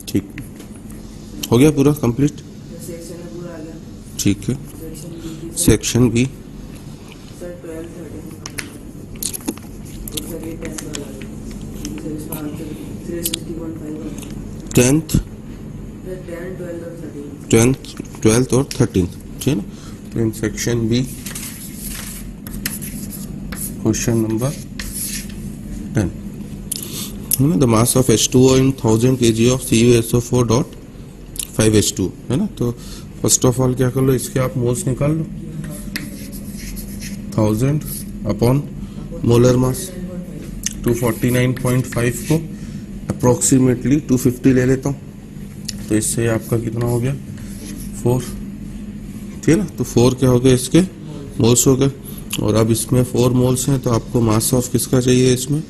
ठीक, हो गया पूरा कंप्लीट। सेक्शन है पूरा आ गया। ठीक है, section B section B sir 12 13 और सर ये 10 वाला है सर, इसका आंसर 360.5 टेंथ, सर 10 12 और 13 टेंथ, ट्वेल्थ और 13th, ठीक है ना। तो in section B question number 10 है ना, the mass of H2O in 1000 kg of CuSO4.5H2 है ना। तो फर्स्ट ऑफ ऑल क्या कर लो, इसके आप मोल्स निकाल लो, 1000 अपॉन मोलर मास 249.5 को अप्रोक्सीमेटली 250 ले लेता हूँ, तो इससे आपका कितना हो गया 4, ठीक है ना। तो 4 क्या हो गए, इसके मोल्स हो गए। और अब इसमें 4 मोल्स हैं, तो आपको मास ऑफ किसका चाहिए इसमें,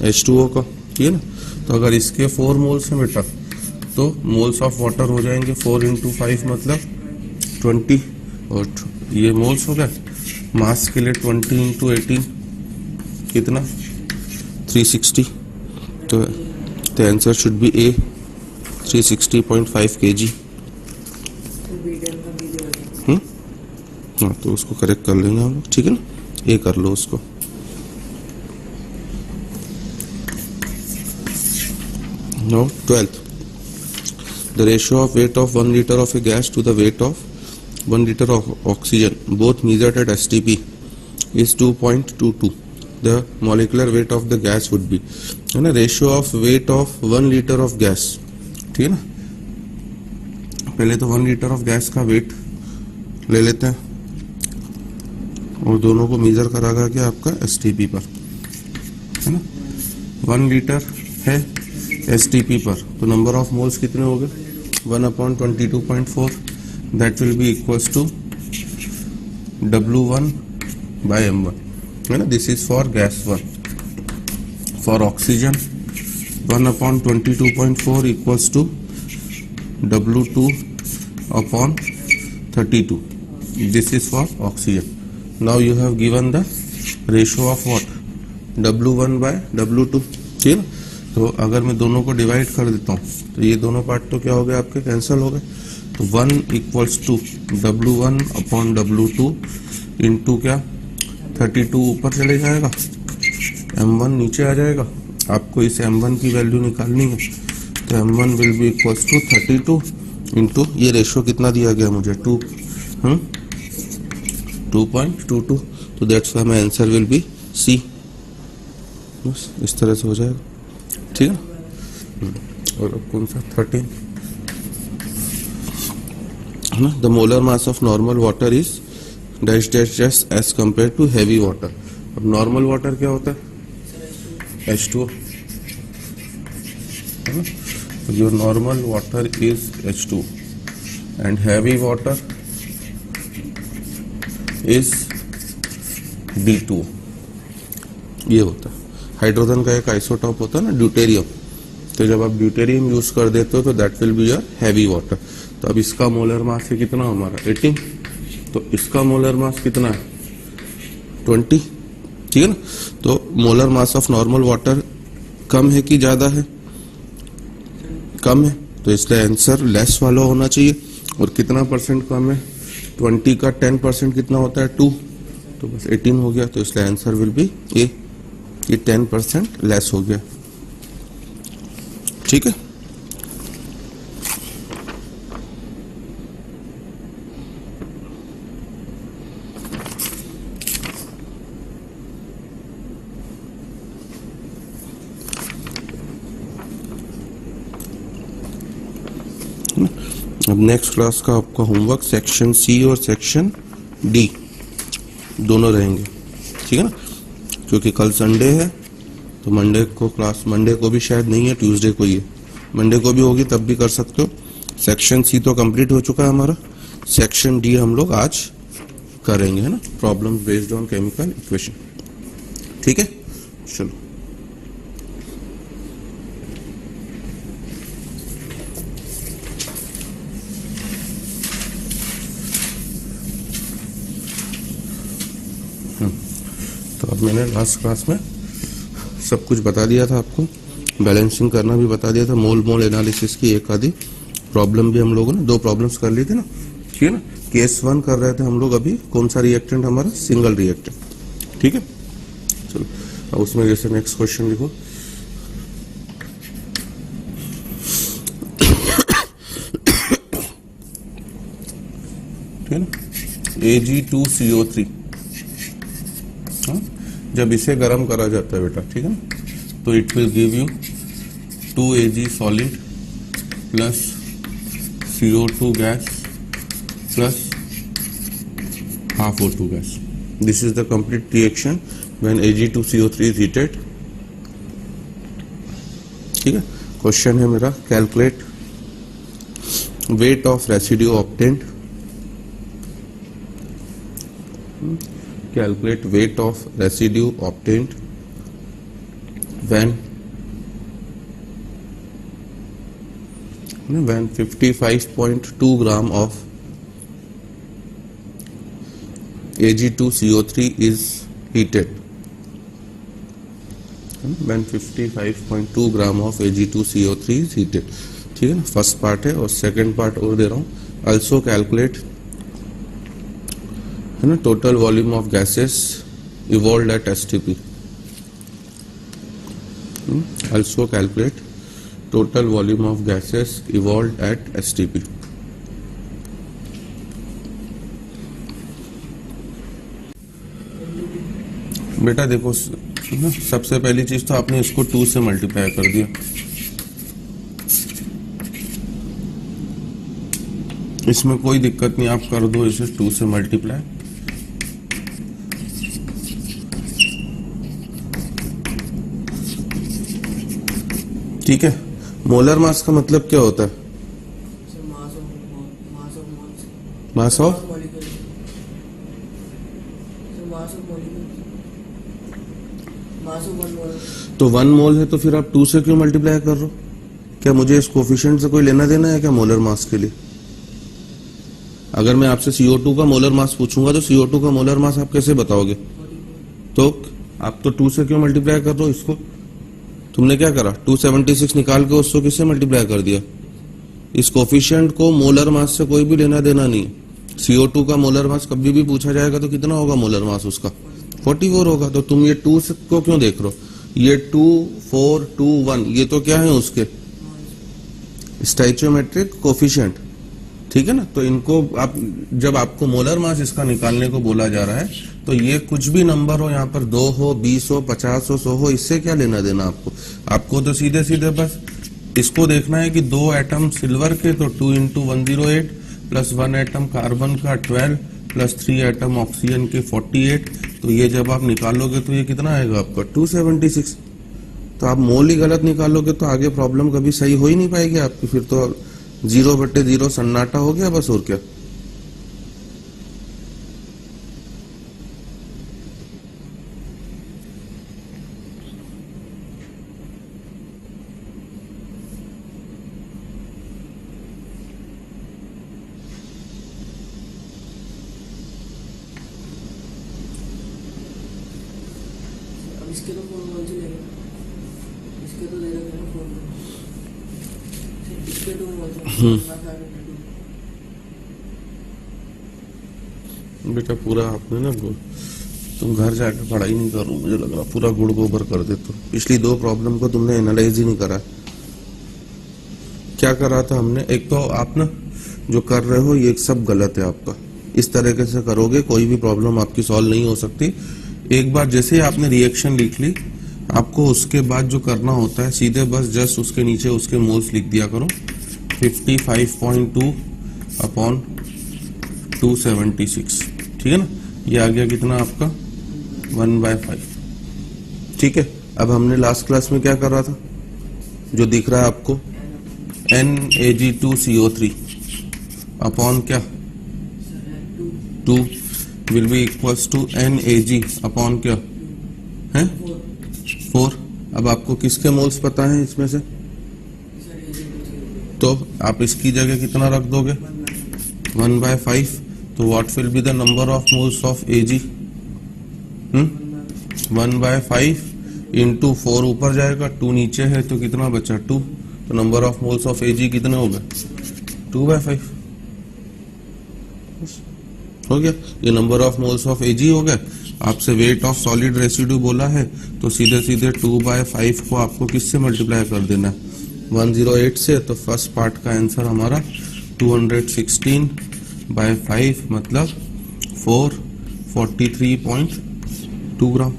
H2O का, ठीक है ना। तो अगर इसके 4 मोल्स हैं बेटा, तो मोल्स ऑफ वाटर हो जाएंगे 4 × 5 मतलब 20, और ये मोल्स हो गए। मास के लिए 20 × 18 कितना 360, तो the answer should be A 360.5 kg। हाँ, तो उसको करेक्ट कर लेंगे हम लोग, ठीक है ना। ए कर लो उसको। Now 12th, the ratio of weight of 1 liter of a gas to the weight of 1 liter of oxygen, both measured at STP, is 2.22. The molecular weight of the gas would be, है ना, ratio of weight of 1 liter of gas, ठीक है ना। पहले तो 1 liter of gas का weight ले लेते हैं और दोनों को मेजर करा गया आपका STP पर, है ना। 1 लीटर है STP पर, तो नंबर ऑफ मोल्स कितने हो गए 1/22.4, that will be equals to W1/M1, है ना। This is for gas 1। For oxygen 1/22.4 equals to W2/32, this is for oxygen. Now you have given the ratio of what, W1/W2, ठीक है। तो अगर मैं दोनों को डिवाइड कर देता हूँ, तो ये दोनों पार्ट तो क्या हो गए आपके, कैंसिल हो गए। तो 1 इक्वल्स टू W1/W2 इंटू क्या 32 ऊपर चले जाएगा, M1 नीचे आ जाएगा। आपको इस M1 की वैल्यू निकालनी है, तो M1 will be equals to 32 into ये रेशियो कितना दिया गया मुझे 2.22, तो that's why my answer will be C. बस इस तरह से हो जाएगा, ठीक है। और अब कौन सा 13 है ना, the molar mass of normal water is dash dash dash as compare to heavy water. अब नॉर्मल वाटर क्या होता है H2O, है ना। तो your normal water is H2 and heavy water is D2, ये होता है। हाइड्रोजन का एक आइसोटॉप होता है ना ड्यूटेरियम, तो जब आप ड्यूटेरियम यूज कर देते हो तो that will be your heavy water. तो अब इसका मोलर मास है कितना हमारा 18, तो इसका मोलर मास कितना है 20, ठीक है ना। तो molar mass of normal water कम है कि ज्यादा है, कम है, तो इसलिए आंसर लेस वाला होना चाहिए। और कितना परसेंट कम है 20 का 10% कितना होता है 2, तो बस 18 हो गया, तो इसलिए आंसर विल बी ए, ये 10% लेस हो गया, ठीक है। अब नेक्स्ट क्लास का आपका होमवर्क सेक्शन सी और सेक्शन डी दोनों रहेंगे, ठीक है ना। क्योंकि कल संडे है, तो मंडे को क्लास, मंडे को भी शायद नहीं है, ट्यूसडे को ही है। मंडे को भी होगी तब भी कर सकते हो। सेक्शन सी तो कंप्लीट हो चुका है हमारा, सेक्शन डी हम लोग आज करेंगे, है ना, problem based on chemical equation, ठीक है। चलो तो अब मैंने लास्ट क्लास में सब कुछ बता दिया था आपको। बैलेंसिंग करना भी बता दिया था, मोल मोल एनालिसिस की एक आधी प्रॉब्लम भी हम लोगों ने 2 प्रॉब्लम्स कर ली थी ना, ठीक है ना। केस 1 कर रहे थे हम लोग अभी, कौन सा रिएक्टेंट हमारा, सिंगल रिएक्टेंट, ठीक है। चलो अब उसमें जैसे नेक्स्ट क्वेश्चन लिखो, ठीक है ना। Ag2CO3 जब इसे गर्म करा जाता है बेटा, ठीक है ना, तो it will give you 2Ag solid plus CO2 gas plus half O2 gas. This is the complete reaction when Ag2CO3 is heated. ठीक है। क्वेश्चन है मेरा, calculate weight of residue obtained, calculate weight of residue obtained when 55.2 gram of Ag2CO3 is heated, when 55.2 gram of Ag2CO3 is heated, ठीक है ना। First part है, और second part और दे रहा हूं, also calculate, है ना, total volume of gases evolved at STP, also calculate total volume of gases evolved at STP. बेटा देखो ना, सबसे पहली चीज तो आपने इसको 2 से मल्टीप्लाई कर दिया, इसमें कोई दिक्कत नहीं, आप कर दो इसे 2 से मल्टीप्लाई, ठीक है। मोलर मास का मतलब क्या होता है, मास ऑफ, तो 1 मोल है, तो फिर आप 2 से क्यों मल्टीप्लाई कर रहे हो? क्या मुझे इस कोफिशिएंट से कोई लेना देना है क्या मोलर मास के लिए? अगर मैं आपसे CO2 का मोलर मास पूछूंगा तो CO2 का मोलर मास आप कैसे बताओगे? तो आप तो 2 से क्यों मल्टीप्लाई कर रहे हो इसको? तुमने क्या करा, 276 निकाल के उसको किससे मल्टीप्लाई कर दिया? इस कोफिशिएंट को मोलर मास से कोई भी लेना देना नहीं। CO2 का मोलर मास कभी भी पूछा जाएगा तो कितना होगा मोलर मास उसका? 44 होगा। तो तुम ये 2 को क्यों देख रहे हो? ये 2, 4, 2, 1 ये तो क्या है उसके स्टोइचियोमेट्रिक कोफिशिएंट, ठीक है ना। तो इनको आप जब आपको मोलर मास इसका निकालने को बोला जा रहा है तो ये कुछ भी नंबर हो, यहाँ पर 2 हो, 20 हो, 50 हो, 100 हो, इससे क्या लेना देना आपको? आपको तो सीधे सीधे बस इसको देखना है कि 2 एटम सिल्वर के तो 2 × 108 प्लस 1 एटम कार्बन का 12 प्लस 3 एटम ऑक्सीजन के 48। तो ये जब आप निकालोगे तो ये कितना आएगा आपका 276। तो आप मोल ही गलत निकालोगे तो आगे प्रॉब्लम कभी सही हो ही नहीं पाएगी आपकी, फिर तो 0/0 सन्नाटा हो गया बस, और क्या। इसके तो फोन कौन से लेंगे, इसके तो दे रखे ना फोन, इसके तो बेटा पूरा आपने ना तुम घर जाकर पढ़ाई नहीं करो, मुझे लग रहा पूरा गुड़ गोबर कर देते हो। पिछली 2 प्रॉब्लम को तुमने एनालाइज ही नहीं करा। क्या करा था हमने? एक तो आप ना जो कर रहे हो ये सब गलत है आपका, इस तरीके से करोगे कोई भी प्रॉब्लम आपकी सॉल्व नहीं हो सकती। एक बार जैसे आपने रिएक्शन लिख ली, आपको उसके बाद जो करना होता है सीधे बस जस्ट उसके नीचे उसके मोल्स लिख दिया करो, 55.2 अपॉन 276, ठीक है ना। ये आ गया कितना आपका 1/5, ठीक है। अब हमने लास्ट क्लास में क्या कर रहा था जो दिख रहा है आपको, NAG2CO3 अपॉन क्या 2 will be equals to NAG upon क्या है 4। अब आपको किसके मोल्स पता है इसमें से, तो आप इसकी जगह कितना रख दोगे 1/5। तो what will be the number of moles of Ag? 1/5 into 4 ऊपर जाएगा, 2 नीचे है तो कितना बचा 2, तो number of moles of Ag कितने हो गए 2/5 हो गया। ये number of moles of Ag हो गया। आपसे वेट ऑफ सॉलिड रेसिड्यू बोला है तो सीधे सीधे 2/5 को आपको किससे मल्टीप्लाई कर देना है 108 से, तो फर्स्ट पार्ट का आंसर हमारा 216/5 मतलब 443.2 ग्राम।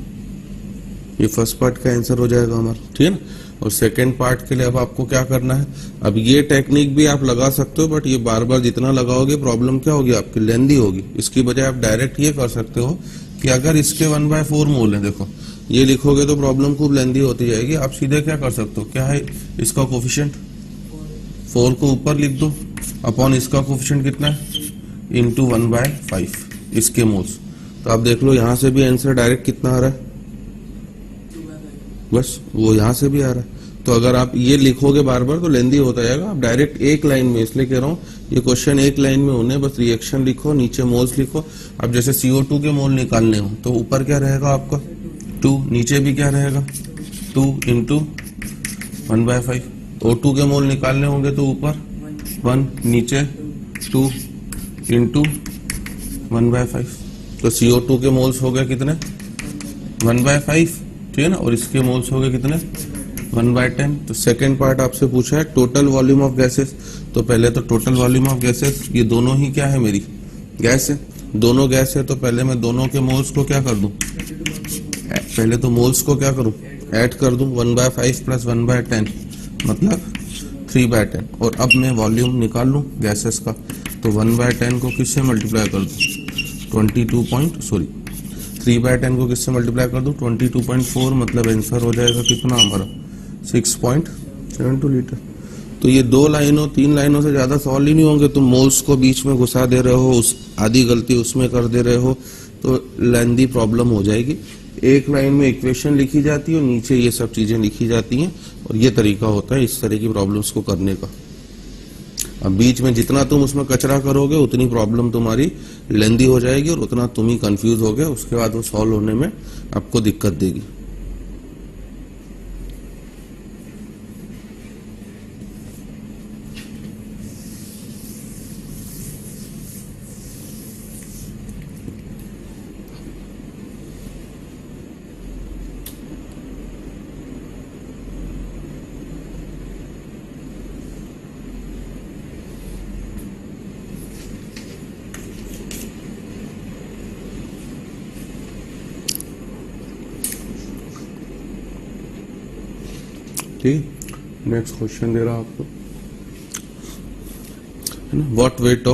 ये फर्स्ट पार्ट का आंसर हो जाएगा हमारा, ठीक है ना। और सेकंड पार्ट के लिए अब आपको क्या करना है, अब ये टेक्निक भी आप लगा सकते हो, बट ये बार बार जितना लगाओगे प्रॉब्लम क्या होगी आपकी लेंदी होगी। इसकी बजाय आप डायरेक्ट ये कर सकते हो कि अगर इसके 1/4 मोल है, देखो ये लिखोगे तो प्रॉब्लम खूब लेंदी होती जाएगी। आप सीधे क्या कर सकते हो, क्या है इसका कोफिशिएंट 4 को ऊपर लिख दो अपॉन इसका कोफिशिएंट कितना है इंटू 1/5 इसके मोल्स। तो आप देख लो यहाँ से भी आंसर डायरेक्ट कितना आ रहा है, बस वो यहाँ से भी आ रहा है। तो अगर आप ये लिखोगे बार बार तो लेंदी होता जाएगा। आप डायरेक्ट एक लाइन में, इसलिए कह रहा हूँ ये क्वेश्चन एक लाइन में होने, बस रिएक्शन लिखो नीचे मोल्स लिखो। अब जैसे CO2 के मोल निकालने हो तो ऊपर क्या रहेगा आपका 2, नीचे भी क्या रहेगा 2 इंटू 1/5। O2 के मोल निकालने होंगे तो ऊपर 1 नीचे 2 इंटू 1/5। तो CO2 के मोल्स हो गए कितने 1/5, ठीक है ना, और इसके मोल्स हो गए कितने 1/10। तो सेकंड पार्ट आपसे पूछा है टोटल वॉल्यूम ऑफ गैसेस। तो पहले तो टोटल वॉल्यूम ऑफ गैसेस, ये दोनों ही क्या है मेरी गैस है, दोनों गैस है। तो पहले मैं दोनों के मोल्स को क्या कर दूं, पहले तो मोल्स को क्या करूं ऐड कर दूं 1/5 प्लस 1/10 मतलब 3/10। और अब मैं वॉल्यूम निकाल लूं गैसेस का, तो 1/10 को किससे मल्टीप्लाई कर दूं 3/10 को किससे मल्टीप्लाई कर दूं 22.4 मतलब आंसर हो जाएगा कितना हमारा 6.72 लीटर। तो ये 2 लाइनों 3 लाइनों से ज्यादा सॉल्व ही नहीं होंगे। तुम मोल्स को बीच में घुसा दे रहे हो, उस आधी गलती उसमें कर दे रहे हो तो लेंदी प्रॉब्लम हो जाएगी। एक लाइन में इक्वेशन लिखी जाती है और नीचे ये सब चीजें लिखी जाती हैं, और ये तरीका होता है इस तरह की प्रॉब्लम्स को करने का। अब बीच में जितना तुम उसमें कचरा करोगे उतनी प्रॉब्लम तुम्हारी लेंदी हो जाएगी और उतना तुम ही कंफ्यूज हो गए, उसके बाद वो सॉल्व होने में आपको दिक्कत देगी। नेक्स्ट क्वेश्चन दे रहा आपको है ना, what weight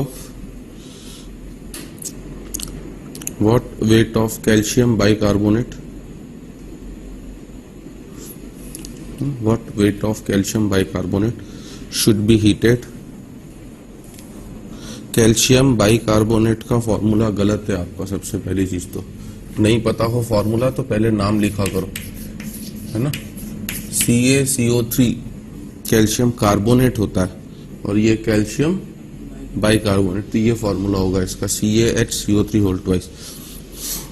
of calcium bicarbonate, what weight of calcium bicarbonate should be heated. Calcium bicarbonate का फॉर्मूला गलत है आपका। सबसे पहली चीज तो नहीं पता हो फॉर्मूला तो पहले नाम लिखा करो, है ना। CaCO3 कैल्शियम कार्बोनेट होता है और ये कैल्शियम बाइकार्बोनेट, तो ये फॉर्मूला होगा इसका CaHCO3 होल ट्वाइस,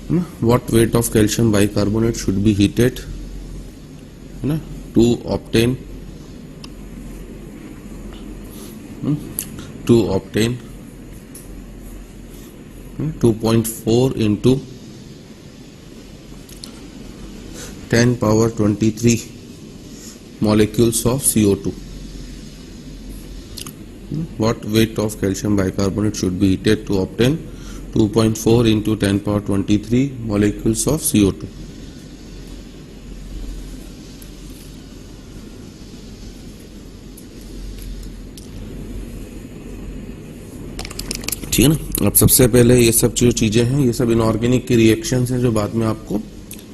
है ना। What weight of calcium bicarbonate should be heated, है ना, to obtain 2.4 into 10⁻23 molecules of CO2. What weight of calcium bicarbonate should be heated to obtain 2.4 into 10⁻23 molecules of CO2? ठीक है ना। अब सबसे पहले ये सब जो चीजें हैं ये सब इनऑर्गेनिक की रिएक्शंस हैं जो बाद में आपको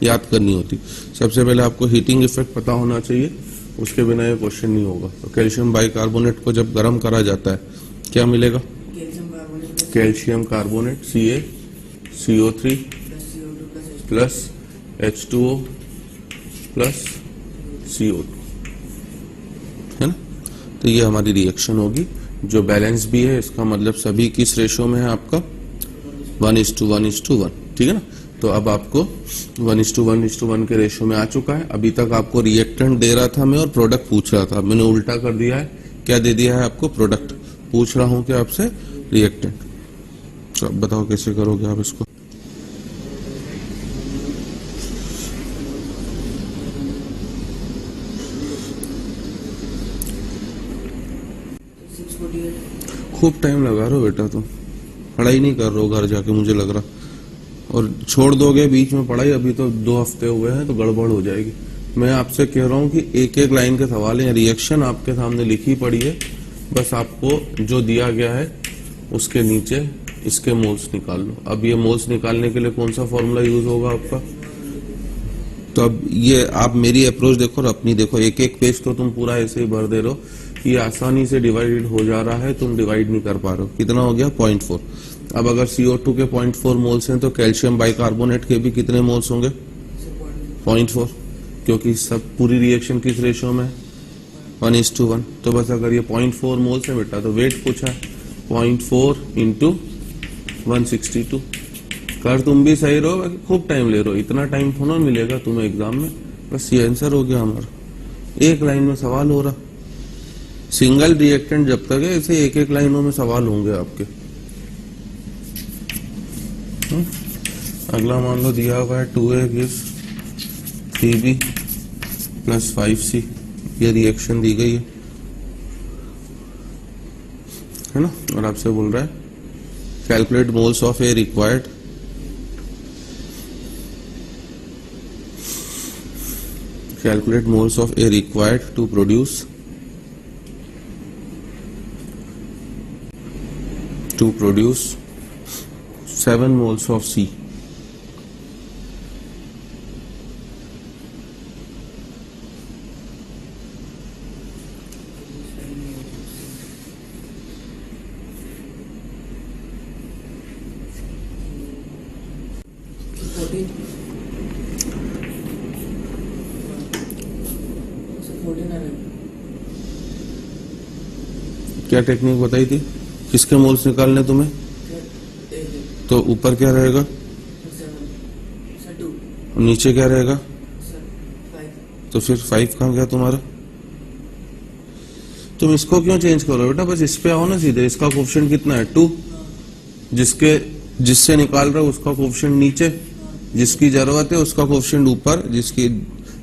याद करनी होती। सबसे पहले आपको हीटिंग इफेक्ट पता होना चाहिए, उसके बिना ये क्वेश्चन नहीं होगा। तो कैल्शियम बाइकार्बोनेट को जब गर्म करा जाता है क्या मिलेगा, calcium carbonate CaCO3 plus H2O plus CO2, है ना। तो ये हमारी रिएक्शन होगी जो बैलेंस भी है, इसका मतलब सभी किस रेशो में है आपका 1:1:1, ठीक है ना। तो तो अब आपको 1:1:1 के रेशो में आ चुका है। अभी तक आपको रिएक्टेंट दे रहा था मैं और प्रोडक्ट पूछ रहा था, मैंने उल्टा कर दिया है। क्या दे दिया है आपको? प्रोडक्ट। पूछ रहा हूं कि आपसे रिएक्टेंट। तो अब बताओ कैसे करोगे आप इसको? तो 648 खूब टाइम लगा रहे हो बेटा, तुम पढ़ाई नहीं कर रहे हो घर जाके मुझे लग रहा, और छोड़ दोगे बीच में पढ़ाई। अभी तो 2 हफ्ते हुए हैं तो गड़बड़ हो जाएगी। मैं आपसे कह रहा हूँ कि एक एक लाइन के सवाल है, रिएक्शन आपके सामने लिखी पड़ी है, बस आपको जो दिया गया है उसके नीचे इसके मोल्स निकाल लो। अब ये मोल्स निकालने के लिए कौन सा फॉर्मूला यूज होगा आपका? तो अब ये आप मेरी अप्रोच देखो और अपनी देखो। एक एक पेज तो तुम पूरा ऐसे ही भर दे रहे हो, ये आसानी से डिवाइडेड हो जा रहा है, तुम डिवाइड नहीं कर पा रहे हो। कितना हो गया? 0.4। अब अगर CO2 के 0.4 मोल्स हैं तो कैल्शियम बाइकार्बोनेट के भी कितने मोल्स होंगे? 0.4, क्योंकि सब पूरी रिएक्शन किस रेशियो में है? 1:1। तो बस अगर ये 0.4 मोल्स है बेटा, तो वेट पूछा है 0.4 इंटू 162। कर तुम भी सही रहो, बाकी खूब टाइम ले रहे हो। इतना टाइम थोड़ा मिलेगा तुम्हें एग्जाम में। बस ये आंसर हो गया हमारा। एक लाइन में सवाल हो रहा। सिंगल रिएक्टेंट जब तक है, ऐसे एक एक लाइनों में सवाल होंगे आपके। अगला मान लो दिया हुआ है 2A gives 3B plus 5C। ये रिएक्शन दी गई है ना? और आपसे बोल रहा है calculate moles of A required, calculate moles of A required to produce 7 moles of C. क्या टेक्निक बताई थी? किसके मोल्स निकालने तुम्हें? तो ऊपर क्या रहेगा? 2 और नीचे क्या रहेगा? 5। तो फिर 5 कहाँ गया तुम्हारा? तुम इसको क्यों चेंज करो बेटा? बस इस पे आओ ना सीधे। इसका कोफिशिएंट कितना है? 2। जिससे निकाल रहे हो उसका कोफिशिएंट नीचे, जिसकी जरूरत है उसका कोफिशिएंट ऊपर,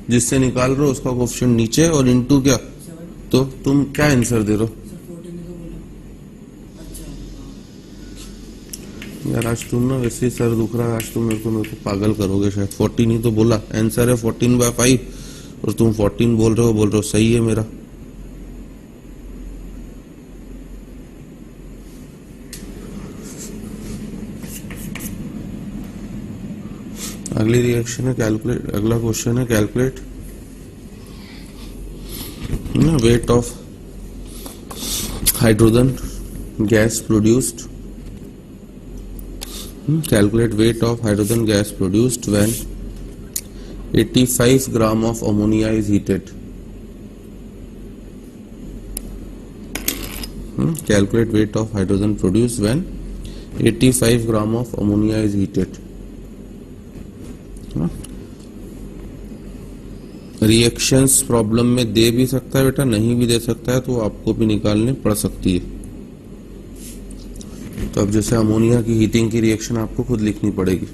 जिससे निकाल रहे हो उसका कोफिशिएंट नीचे, और इनटू क्या? 7। तो तुम क्या आंसर दे रहे हो? यार आज तुम ना वैसे ही सर दुख रहा है, आज तुम मेरे को पागल करोगे शायद। 14 ही तो बोला, आंसर है 14/5 और तुम 14 बोल रहे हो। सही है मेरा। अगली रिएक्शन है कैलकुलेट, अगला क्वेश्चन है कैलकुलेट ना weight of hydrogen gas produced. Calculate weight of hydrogen gas produced when 85 gram of ammonia is heated. Calculate weight of hydrogen produced when 85 gram of ammonia is heated. Reactions problem में दे भी सकता है बेटा, नहीं भी दे सकता है, तो आपको भी निकालने पड़ सकती है। तो अब जैसे अमोनिया की हीटिंग की रिएक्शन आपको खुद लिखनी पड़ेगी।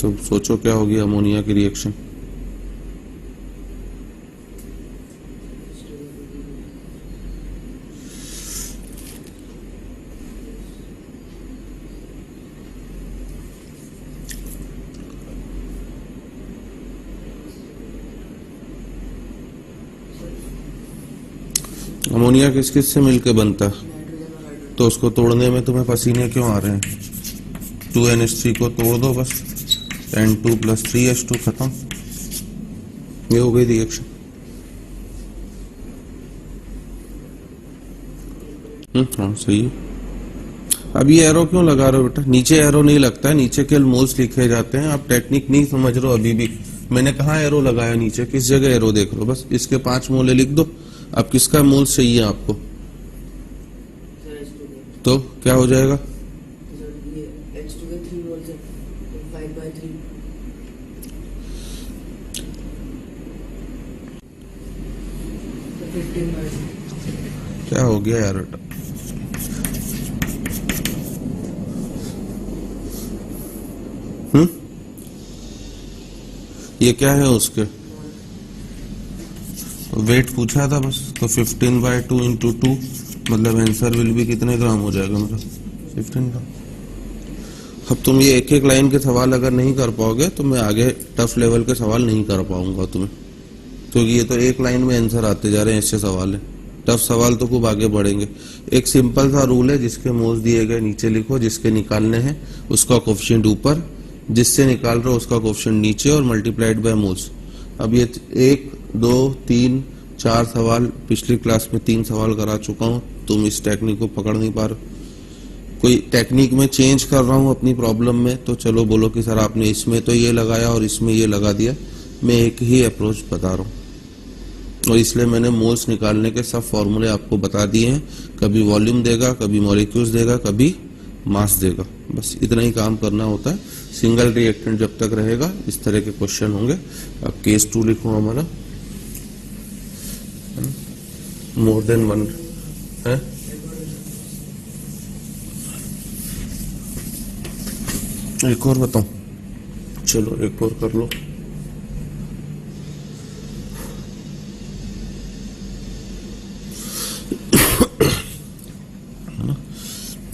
तो सोचो क्या होगी अमोनिया की रिएक्शन? अमोनिया किस किस से मिलकर बनता है? तो उसको तोड़ने में तुम्हें पसीने क्यों आ रहे हैं? 2NH3 को तोड़ दो बस, N2 + 3H2 खत्म। ये हो गई रिएक्शन। हाँ सही है। अब ये एरो क्यों लगा रहे हो बेटा? नीचे एरो नहीं लगता है, नीचे केवल मोल्स लिखे जाते हैं। आप टेक्निक नहीं समझ रहे हो अभी भी। मैंने कहा एरो लगाया नीचे, किस जगह एरो देख लो। बस इसके 5 मोले लिख दो। अब किसका मोल्स चाहिए आपको? तो क्या हो जाएगा? 15/2 क्या हो गया यार बेटा? ये क्या है उसके वेट पूछा था बस, तो 15/2 इंटू 2 मतलब आंसर विल भी कितने ग्राम हो जाएगा मेरा? 15 ग्राम। अब तुम ये एक एक लाइन के सवाल अगर नहीं कर पाओगे तो मैं आगे टफ लेवल के सवाल नहीं कर पाऊंगा तुम्हें, क्योंकि ये तो एक लाइन में आंसर आते जा रहे हैं, ऐसे सवाल है। टफ सवाल तो खूब आगे बढ़ेंगे। एक सिंपल सा रूल है, जिसके मोल्स दिए गए नीचे लिखो, जिसके निकालने हैं उसका कोफिशिएंट ऊपर, जिससे निकाल रहे हो उसका कोफिशिएंट नीचे और मल्टीप्लाइड बाय मोल्स। अब ये 1 2 3 4 सवाल पिछली क्लास में 3 सवाल करा चुका हूं, तुम इस टेक्निक को पकड़ नहीं पा रहे। कोई टेक्निक में चेंज कर रहा हूं अपनी प्रॉब्लम में तो चलो बोलो कि सर आपने इसमें तो ये लगाया और इसमें ये लगा दिया। मैं एक ही अप्रोच बता रहा हूं और इसलिए मैंने मोल्स निकालने के सब फॉर्मूले आपको बता दिए हैं। कभी वॉल्यूम देगा, कभी मॉलिक्यूल्स देगा, कभी मास देगा, बस इतना ही काम करना होता है। सिंगल रिएक्टेंट जब तक रहेगा इस तरह के क्वेश्चन होंगे। अब केस 2 लिखो हमारा, मोर देन वन है। एक और बताऊं? चलो एक और कर लो।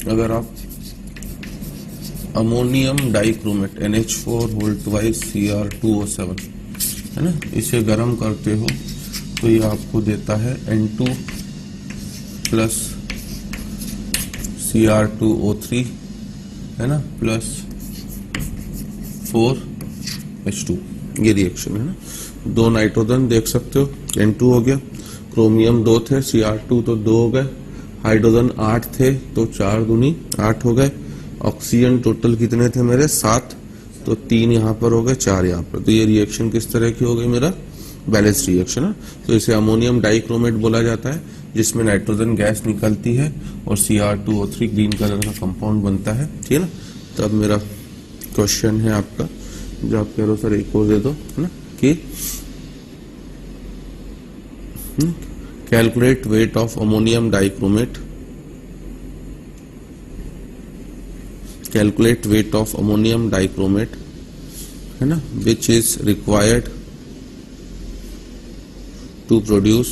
अगर आप अमोनियम डाइक्रोमेट NH4 2 Cr2O7 है ना, इसे गर्म करते हो तो ये आपको देता है N2 प्लस Cr2O3 है ना, प्लस 4H2। ये रिएक्शन है ना। 2 नाइट्रोजन देख सकते हो, N2 हो गया, क्रोमियम 2 थे, Cr2 तो 2 हो गए, हाइड्रोजन 8 थे तो 4 दूनी 8 हो गए, ऑक्सीजन टोटल कितने थे मेरे 7, तो 3 यहाँ पर हो गए, 4 यहाँ पर। तो ये रिएक्शन किस तरह की हो गई? मेरा बैलेंस रिएक्शन है। तो इसे अमोनियम डाइक्रोमेट बोला जाता है, जिसमें नाइट्रोजन गैस निकलती है और Cr2O3 ग्रीन कलर का कंपाउंड बनता है, ठीक है ना। तब मेरा क्वेश्चन है आपका, जो आप कह रहे हो सर एक और दे दो, है ना, कि calculate weight of ammonium dichromate, calculate weight of ammonium dichromate है ना, which is required to produce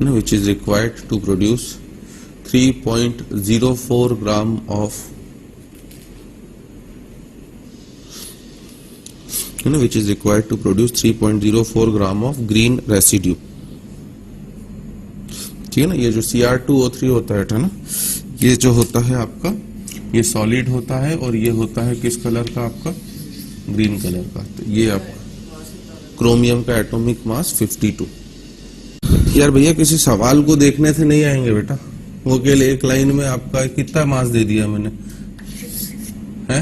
which is required to produce 3.04 gram of which is required to produce 3.04 gram of green residue, ठीक है ना। ये जो Cr2O3 होता है ना, ये जो होता है आपका, ये सॉलिड होता है और ये होता है किस कलर का? आपका ग्रीन कलर का। तो ये आपका क्रोमियम का एटॉमिक मास 52। यार भैया किसी सवाल को देखने से नहीं आएंगे बेटा, वो केवल एक लाइन में आपका कितना मास दे दिया मैंने है।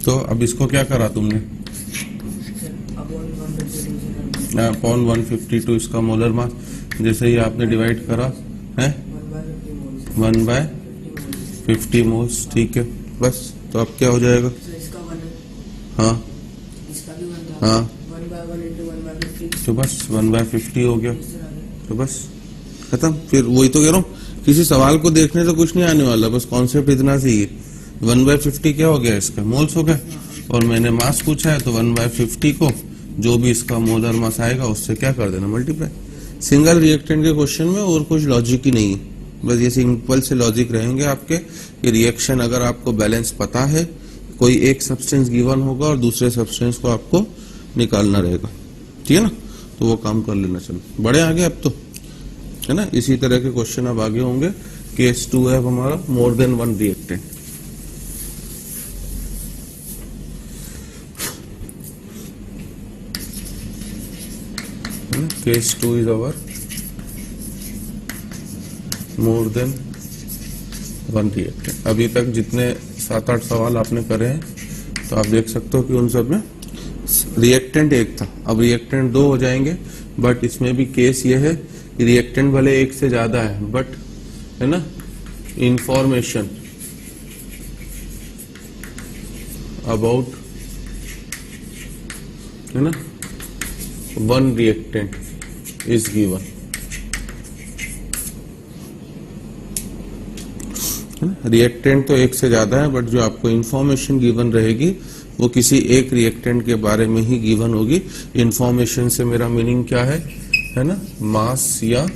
तो अब इसको क्या करा तुमने? अपॉन 152 इसका मोलर मास, जैसे ही आपने डिवाइड करा है 1/50 मोल्स, ठीक है बस। तो अब क्या हो जाएगा? हाँ हाँ, तो बस 1/50 हो गया, तो बस खत्म। फिर वही तो कह रहा हूँ, किसी सवाल को देखने से कुछ नहीं आने वाला, बस कॉन्सेप्ट इतना सी है। 1/50 क्या हो गया? इसका मोल्स हो गए, और मैंने मास पूछा है तो 1/50 को जो भी इसका मोलर मास आएगा उससे क्या कर देना? मल्टीप्लाई। सिंगल रिएक्टेंट के क्वेश्चन में और कुछ लॉजिक ही नहीं है, बस ये सिंपल से लॉजिक रहेंगे आपके कि रिएक्शन अगर आपको बैलेंस पता है, कोई एक सब्सटेंस गिवन होगा और दूसरे सब्सटेंस को आपको निकालना रहेगा, ठीक है ना। तो वो काम कर लेना। चलो बड़े आगे अब तो, है ना। इसी तरह के क्वेश्चन अब आगे होंगे। केस 2 है हमारा more than one reactant. Case 2 is our more than one reactant. अभी तक जितने 7-8 सवाल आपने करे हैं तो आप देख सकते हो कि उन सब में रिएक्टेंट एक था, अब रिएक्टेंट 2 हो जाएंगे। बट इसमें भी केस ये है कि रिएक्टेंट भले एक से ज्यादा है, बट है ना, इंफॉर्मेशन अबाउट है ना, one reactant is given, reactant तो एक से ज्यादा है, बट जो आपको इंफॉर्मेशन गिवन रहेगी वो किसी एक रिएक्टेंट के बारे में ही गिवन होगी। इंफॉर्मेशन से मेरा मीनिंग क्या है ना, मास या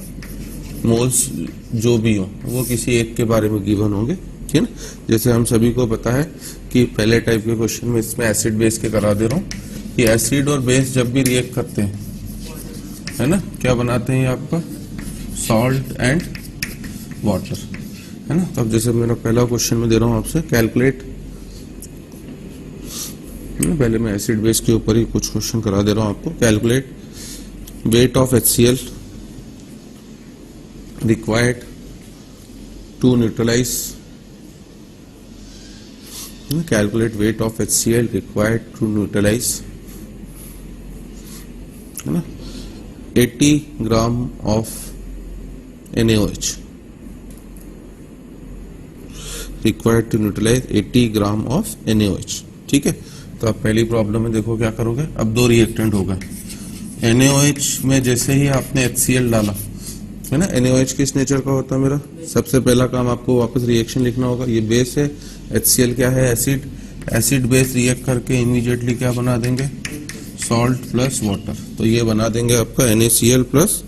मोल्स जो भी हो वो किसी एक के बारे में गिवन होंगे, ठीक है ना। जैसे हम सभी को पता है कि पहले टाइप के क्वेश्चन में इसमें एसिड बेस के करा दे रहा हूँ कि एसिड और बेस जब भी रिएक्ट करते हैं, है ना, क्या बनाते हैं ये आपका सॉल्ट एंड वाटर, है ना। तो अब जैसे मेरा पहला क्वेश्चन में दे रहा हूँ आपसे, कैलकुलेट, पहले मैं एसिड बेस के ऊपर ही कुछ क्वेश्चन करा दे रहा हूँ आपको। Calculate weight of HCl required to neutralize, calculate weight of HCl required to neutralize, है ना, 80 ग्राम of NaOH required to neutralize 80 gram of NaOH, ठीक है। तो आप पहली प्रॉब्लम में देखो क्या करोगे, अब दो रिएक्टेंट हो गए। NaOH में जैसे ही आपने HCl डाला, है ना, NaOH किस नेचर का होता है मेरा, सबसे पहला काम आपको वापस रिएक्शन लिखना होगा, ये बेस है, HCl क्या है, एसिड, एसिड बेस रिएक्ट करके इमीडिएटली क्या बना देंगे, सॉल्ट प्लस वाटर, तो ये बना देंगे आपका NaCl प्लस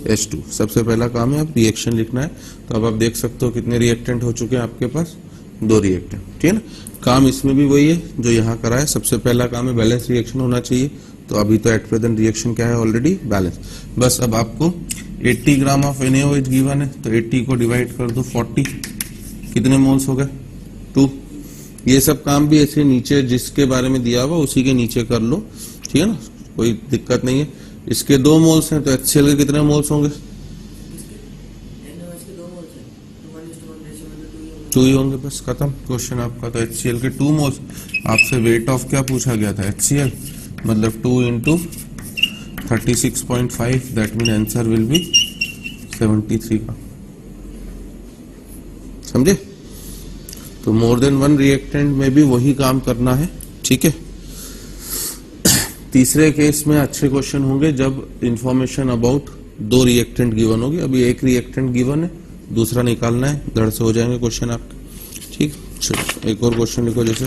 H2। सबसे पहला काम है, आप रिएक्शन लिखना है। तो अब आप देख सकते हो कितने रिएक्टेंट हो चुके हैं आपके पास, दो रिएक्टेंट, ठीक है ना। काम इसमें भी वही है जो यहाँ करा है, सबसे पहला काम है बैलेंस रिएक्शन होना चाहिए, तो अभी तो एट प्रेजेंट रिएक्शन क्या है, ऑलरेडी बैलेंस। बस अब आपको 80 ग्राम ऑफ NaOH गिवन है, तो 80 को डिवाइड कर दो 40, कितने मोल्स हो गए, 2। ये सब काम भी ऐसे नीचे जिसके बारे में दिया हुआ उसी के नीचे कर लो, ठीक है ना, कोई दिक्कत नहीं है। इसके 2 मोल्स हैं, तो HCl के कितने मोल्स होंगे, 2 ही होंगे, बस खत्म क्वेश्चन आपका। तो HCl के 2 मोल्स, आपसे वेट ऑफ क्या पूछा गया था, HCl, मतलब 2 into 36.5, that mean answer will B 73 का, समझे। तो मोर देन वन रिएक्टेंट में भी वही काम करना है, ठीक है। तीसरे केस में अच्छे क्वेश्चन होंगे जब इंफॉर्मेशन अबाउट 2 रिएक्टेंट गिवन होगी। अभी एक रिएक्टेंट गिवन है, दूसरा निकालना है, धड़ से हो जाएंगे क्वेश्चन आपके, ठीक। चलो एक और क्वेश्चन लिखो, जैसे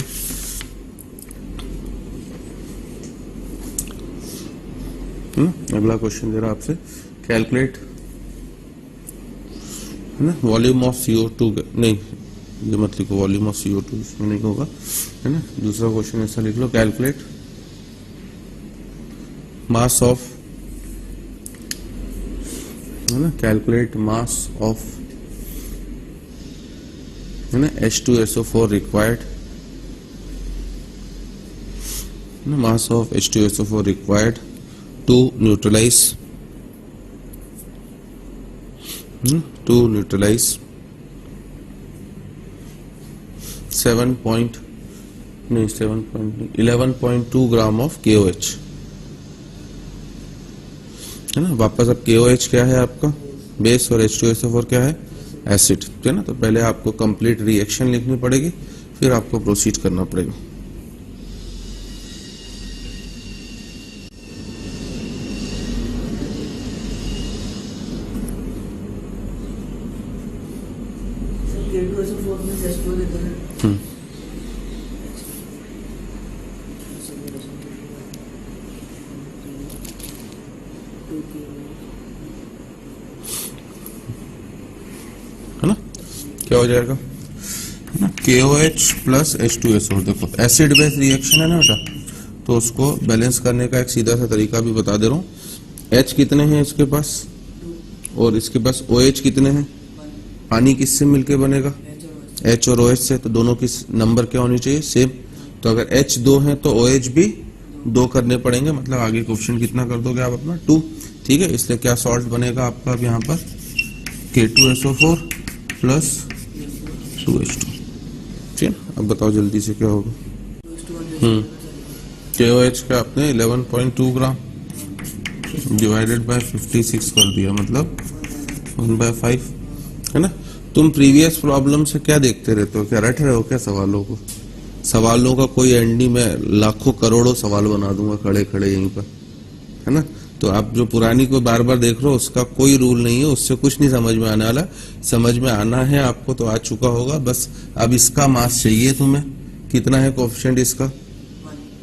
अगला क्वेश्चन दे रहा आपसे, कैलकुलेट, है ना, वॉल्यूम ऑफ CO2, नहीं ये मत लिखो, वॉल्यूम ऑफ CO2 इसमें नहीं होगा, है ना। दूसरा क्वेश्चन ऐसा लिख लो, कैलकुलेट मास ऑफ, है ना, कैलकुलेट मास ऑफ, है ना, H2SO4 required, mass of H2SO4 required to neutralize 11.2 gram of KOH, है ना। वापस अब KOH क्या है आपका, बेस, और H2SO4 क्या है, एसिड, है ना। तो पहले आपको कंप्लीट रिएक्शन लिखनी पड़ेगी, फिर आपको प्रोसीड करना पड़ेगा। है ना, क्या हो जाएगा, ना, KOH प्लस H2SO। देखो एसिड बेस रिएक्शन है ना बेटा, तो उसको बैलेंस करने का एक सीधा सा तरीका भी बता दे रहा हूँ। H कितने हैं इसके पास, और इसके पास OH कितने हैं, पानी किससे मिलके बनेगा, H और OH से, तो दोनों की नंबर क्या होनी चाहिए, सेम। तो अगर H 2 है तो OH भी 2 करने पड़ेंगे, मतलब आगे क्वेश्चन कितना कर दोगे आप अपना, 2, ठीक है। इसलिए क्या सॉल्ट बनेगा आपका अब यहाँ पर, K2SO4 प्लस 2H2, ठीक है। अब बताओ जल्दी से क्या होगा, KOH का आपने 11.2 ग्राम डिवाइडेड बाय 56 कर दिया, मतलब 1/5, है ना। तुम प्रीवियस प्रॉब्लम से क्या देखते रहते हो, क्या रट रहे हो क्या सवालों को, सवालों का कोई एंड नहीं, मैं लाखों करोड़ों सवाल बना दूंगा खड़े खड़े यहीं पर, है ना। तो आप जो पुरानी को बार बार देख रहे हो उसका कोई रूल नहीं है, उससे कुछ नहीं समझ में आने वाला। समझ में आना है आपको तो आ चुका होगा, बस अब इसका मास चाहिए तुम्हें। कितना है कोएफिशिएंट इसका?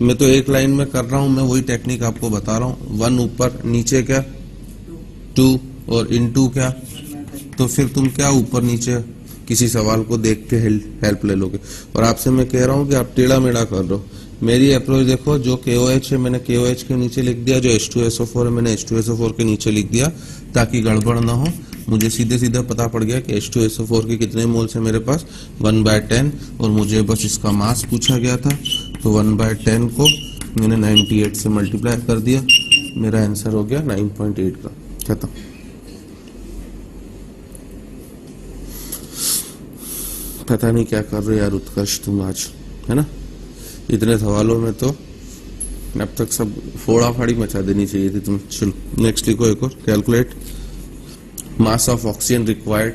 मैं तो एक लाइन में कर रहा हूं, मैं वही टेक्निक आपको बता रहा हूं। 1 ऊपर, नीचे क्या 2 और इनटू क्या, तो फिर तुम क्या ऊपर नीचे किसी सवाल को देख के हेल्प ले लोगे। और आपसे मैं कह रहा हूं कि आप टेढ़ा मेढ़ा कर रहे हो। मेरी अप्रोच देखो, जो KOH है मैंने KOH के नीचे लिख दिया, जो H2SO4 है मैंने H2SO4 के नीचे लिख दिया, ताकि गड़बड़ ना हो। मुझे सीधे सीधे पता पड़ गया कि H2SO4 के कितने मोल्स है मेरे पास, 1/10, और मुझे बस इसका मास पूछा गया था, तो 1/10 को मैंने 98 से मल्टीप्लाई कर दिया, मेरा आंसर हो गया 9.8 का। खत्म। पता नहीं क्या कर रहे हो यार उत्कर्ष तुम आज, है ना। इतने सवालों में तो अब तक सब फोड़ा फाड़ी मचा देनी चाहिए थी तुम। चलो नेक्स्ट लिखो एक और, calculate mass of oxygen required,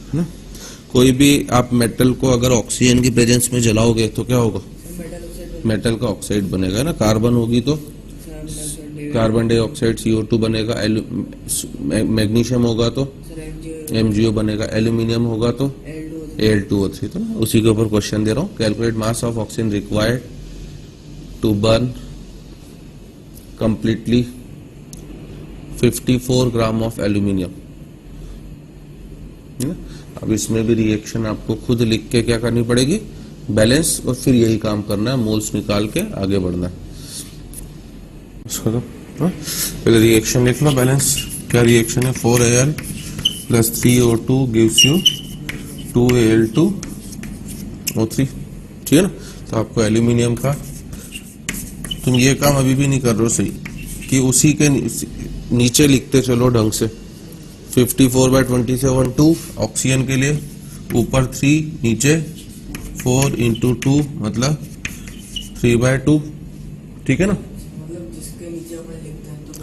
है ना। कोई भी आप मेटल को अगर ऑक्सीजन की प्रेजेंस में जलाओगे तो क्या होगा? मेटल का ऑक्साइड बनेगा ना। कार्बन होगी तो कार्बन डाइऑक्साइड CO2 बनेगा, मैग्नीशियम होगा तो MgO बनेगा, एल्यूमिनियम होगा तो Al2O3। तो ना उसी के ऊपर क्वेश्चन दे रहा हूं। Calculate mass of oxygen required to burn completely 54 gram of aluminium. अब इसमें भी रिएक्शन आपको खुद लिख के क्या करनी पड़ेगी, बैलेंस, और फिर यही काम करना है, मोल्स निकाल के आगे बढ़ना है। पहले रिएक्शन लिख लो, बैलेंस। क्या रिएक्शन है? 4Al plus 3O2 gives you 2Al2O3, ठीक है ना। तो आपको एल्यूमिनियम का, तुम ये काम अभी भी नहीं कर रहे हो सही, कि उसी के नीचे लिखते चलो ढंग से। 54/27 2 ऑक्सीजन के लिए, ऊपर 3, नीचे 4 × 2 मतलब 3/2, ठीक है ना।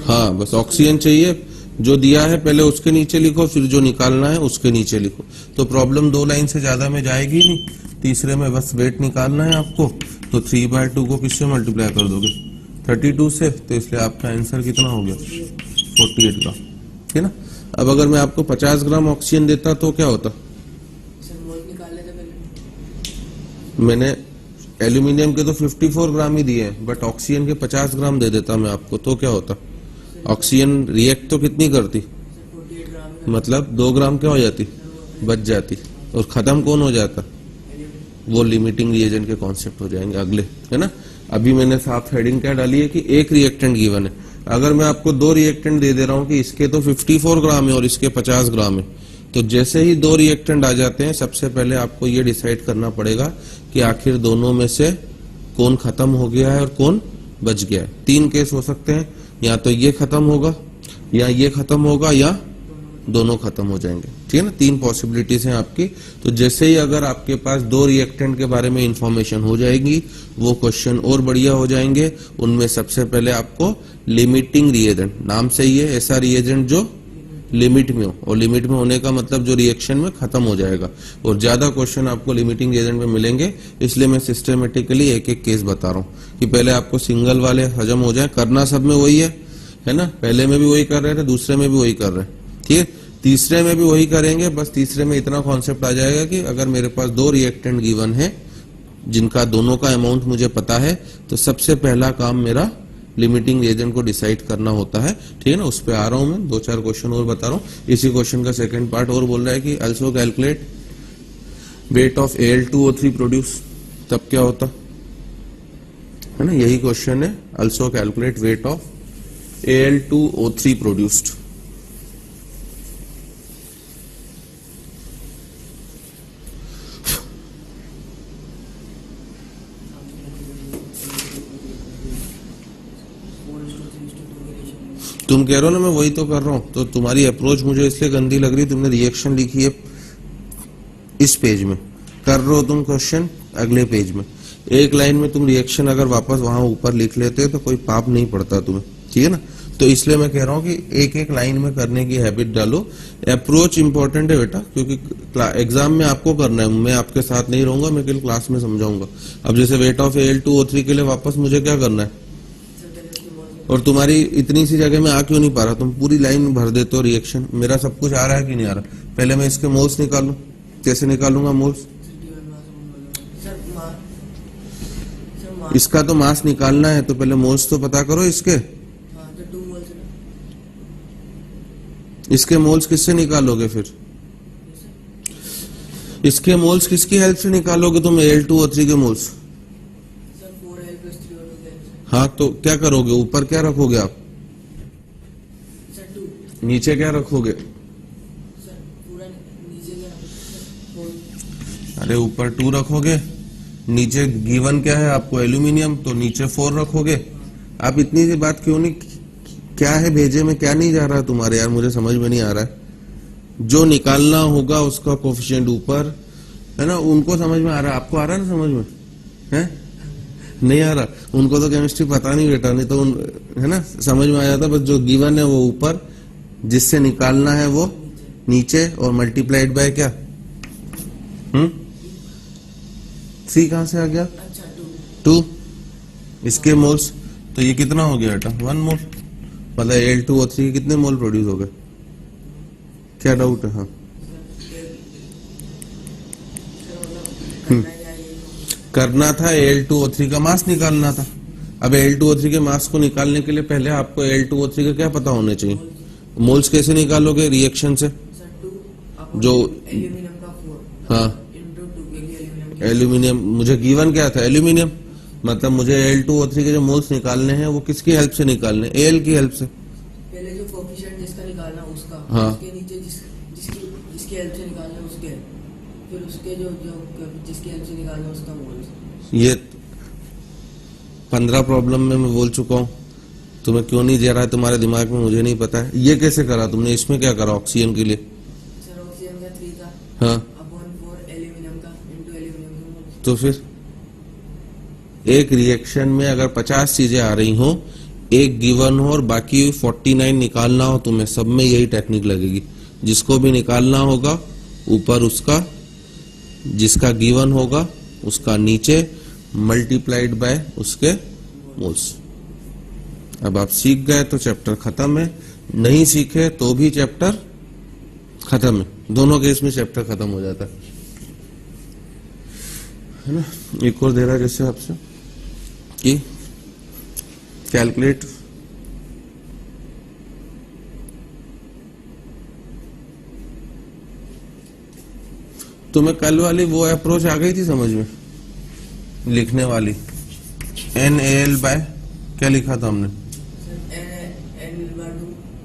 हाँ, बस ऑक्सीजन चाहिए, जो दिया है पहले उसके नीचे लिखो, फिर जो निकालना है उसके नीचे लिखो। तो प्रॉब्लम 2 लाइन से ज्यादा में जाएगी नहीं। तीसरे में बस वेट निकालना है आपको, तो 3/2 को किससे मल्टीप्लाई कर दोगे? 32 से, तो इसलिए आपका आंसर कितना हो गया? 48 ग्राम, ठीक है ना। अब अगर मैं आपको 50 ग्राम ऑक्सीजन देता तो क्या होता? मैंने एल्यूमिनियम के तो 54 ग्राम ही दिए हैं, बट ऑक्सीजन के 50 ग्राम दे देता मैं आपको, तो क्या होता? ऑक्सीजन रिएक्ट तो कितनी करती, मतलब 2 ग्राम क्या हो जाती, बच जाती, और खत्म कौन हो जाता? वो लिमिटिंग रिएजेंट के कॉन्सेप्ट हो जाएंगे अगले, है ना। अभी मैंने साफ हेडिंग क्या डाली है कि एक रिएक्टेंट गिवन है। अगर मैं आपको 2 रिएक्टेंट दे रहा हूं कि इसके तो 54 ग्राम है और इसके 50 ग्राम है, तो जैसे ही 2 रिएक्टेंट आ जाते हैं, सबसे पहले आपको ये डिसाइड करना पड़ेगा कि आखिर दोनों में से कौन खत्म हो गया है और कौन बच गया है। 3 केस हो सकते हैं, या तो ये खत्म होगा, या ये खत्म होगा, या दोनों खत्म हो जाएंगे, ठीक है ना। 3 पॉसिबिलिटीज हैं आपकी। तो जैसे ही अगर आपके पास 2 रिएक्टेंट के बारे में इंफॉर्मेशन हो जाएगी, वो क्वेश्चन और बढ़िया हो जाएंगे। उनमें सबसे पहले आपको लिमिटिंग रिएजेंट, नाम से ही है, ऐसा रिएजेंट जो लिमिट में हो, और लिमिट में होने का मतलब जो रिएक्शन में खत्म हो जाएगा। और ज्यादा क्वेश्चन आपको लिमिटिंग रिएजेंट में मिलेंगे, इसलिए मैं सिस्टमेटिकली एक एक केस बता रहा हूँ कि पहले आपको सिंगल वाले हजम हो जाए। करना सब में वही है ना। पहले में भी वही कर रहे थे, दूसरे में भी वही कर रहे हैं, ठीक है। तीसरे में भी वही करेंगे, बस तीसरे में इतना कॉन्सेप्ट आ जाएगा कि अगर मेरे पास 2 रिएक्टेंट गिवन है जिनका दोनों का अमाउंट मुझे पता है, तो सबसे पहला काम मेरा लिमिटिंग रिएजेंट को डिसाइड करना होता है, ठीक है ना। उस पे आ रहा हूं मैं, 2-4 क्वेश्चन और बता रहा हूं। इसी क्वेश्चन का सेकंड पार्ट और बोल रहा है कि also calculate weight of Al2O3 produce, तब क्या होता है ना। यही क्वेश्चन है, also calculate weight of Al2O3 produced. तुम कह रहे हो ना मैं वही तो कर रहा हूं, तो तुम्हारी अप्रोच मुझे इसलिए गंदी लग रही, तुमने रिएक्शन लिखी है इस पेज में, कर रहे हो तुम क्वेश्चन अगले पेज में। एक लाइन में तुम रिएक्शन अगर वापस वहां ऊपर लिख लेते तो कोई पाप नहीं पड़ता तुम्हें, ठीक है ना। तो इसलिए मैं कह रहा हूं कि एक एक लाइन में करने की हैबिट डालो। अप्रोच इंपॉर्टेंट है बेटा, क्योंकि एग्जाम में आपको करना है, मैं आपके साथ नहीं रहूंगा, मैं कल क्लास में समझाऊंगा। अब जैसे वेट ऑफ Al2O3 के लिए वापस मुझे क्या करना है, और तुम्हारी इतनी सी जगह में आ क्यों नहीं पा रहा, तुम पूरी लाइन भर देते हो रिएक्शन। मेरा सब कुछ आ रहा है कि नहीं आ रहा? पहले मैं इसके मोल्स निकालूं, कैसे निकालूंगा मोल्स? इसका तो मास निकालना है, तो पहले मोल्स तो पता करो इसके। इसके मोल्स किससे निकालोगे फिर? इसके मोल्स किसकी हेल्प से निकालोगे तुम Al2O3 के मोल्स? हाँ, तो क्या करोगे, ऊपर क्या रखोगे आप, नीचे क्या रखोगे? अरे ऊपर 2 रखोगे, नीचे गिवन क्या है आपको, एल्यूमिनियम, तो नीचे 4 रखोगे। आप इतनी सी बात क्यों नहीं, क्या है भेजे में, क्या नहीं जा रहा तुम्हारे यार, मुझे समझ में नहीं आ रहा है। जो निकालना होगा उसका कोफिशिएंट ऊपर है ना, उनको समझ में आ रहा है, आपको आ रहा है ना समझ में, है नहीं आ रहा? उनको तो केमिस्ट्री पता नहीं बेटा, नहीं तो है ना समझ में आ जाता। बस जो गिवन है वो ऊपर, जिससे निकालना है वो नीचे, और मल्टीप्लाइड बाय क्या, 3 कहां से आ गया, 2। इसके मोल्स, तो ये कितना हो गया बेटा, 1 मोल। मतलब Al2O3 के कितने मोल प्रोड्यूस हो गए, क्या डाउट है? हाँ, करना था Al2O3 का मास निकालना था। अब Al2O3 के मास को निकालने के लिए पहले आपको Al2O3 का क्या पता होने चाहिए? मोल्स कैसे निकालोगे, रिएक्शन से, जो हाँ एल्यूमिनियम, मुझे गिवन क्या था, एल्यूमिनियम, मतलब मुझे Al2O3 के जो मोल्स निकालने हैं वो किसकी हेल्प से निकालने, Al की हेल्प से। पहले जो कोफिशिएंट जिसका निकालना उसका, हाँ, उसके नीचे जिसकी हेल्प से निकालना उसके, फिर उसके जो जिसकी हेल्प से निकालना उसका मोल्स। ये 15 प्रॉब्लम में मैं बोल चुका हूँ, तुम्हें क्यों नहीं दे रहा है तुम्हारे दिमाग में मुझे नहीं पता है। ये कैसे करा तुमने, इसमें क्या करा ऑक्सीजन के लिए? सर ऑक्सीजन का 3 था, हाँ, अपॉन 4 एल्यूमिनियम का इनटू एल्यूमिनियम का मोल्स। तो फिर एक रिएक्शन में अगर 50 चीजें आ रही हो, एक गिवन हो और बाकी 49 निकालना हो तुम्हें, सब में यही टेक्निक लगेगी। जिसको भी निकालना होगा ऊपर उसका, जिसका गिवन होगा उसका नीचे, मल्टीप्लाइड बाय उसके मोल्स। अब आप सीख गए तो चैप्टर खत्म है, नहीं सीखे तो भी चैप्टर खत्म है, दोनों केस में चैप्टर खत्म हो जाता है ना। एक और दे रहा है जैसे आपसे कि कैलकुलेट तुम्हें कल वाली वो अप्रोच आ गई थी समझ में, लिखने वाली, NaL बाय क्या लिखा था हमने,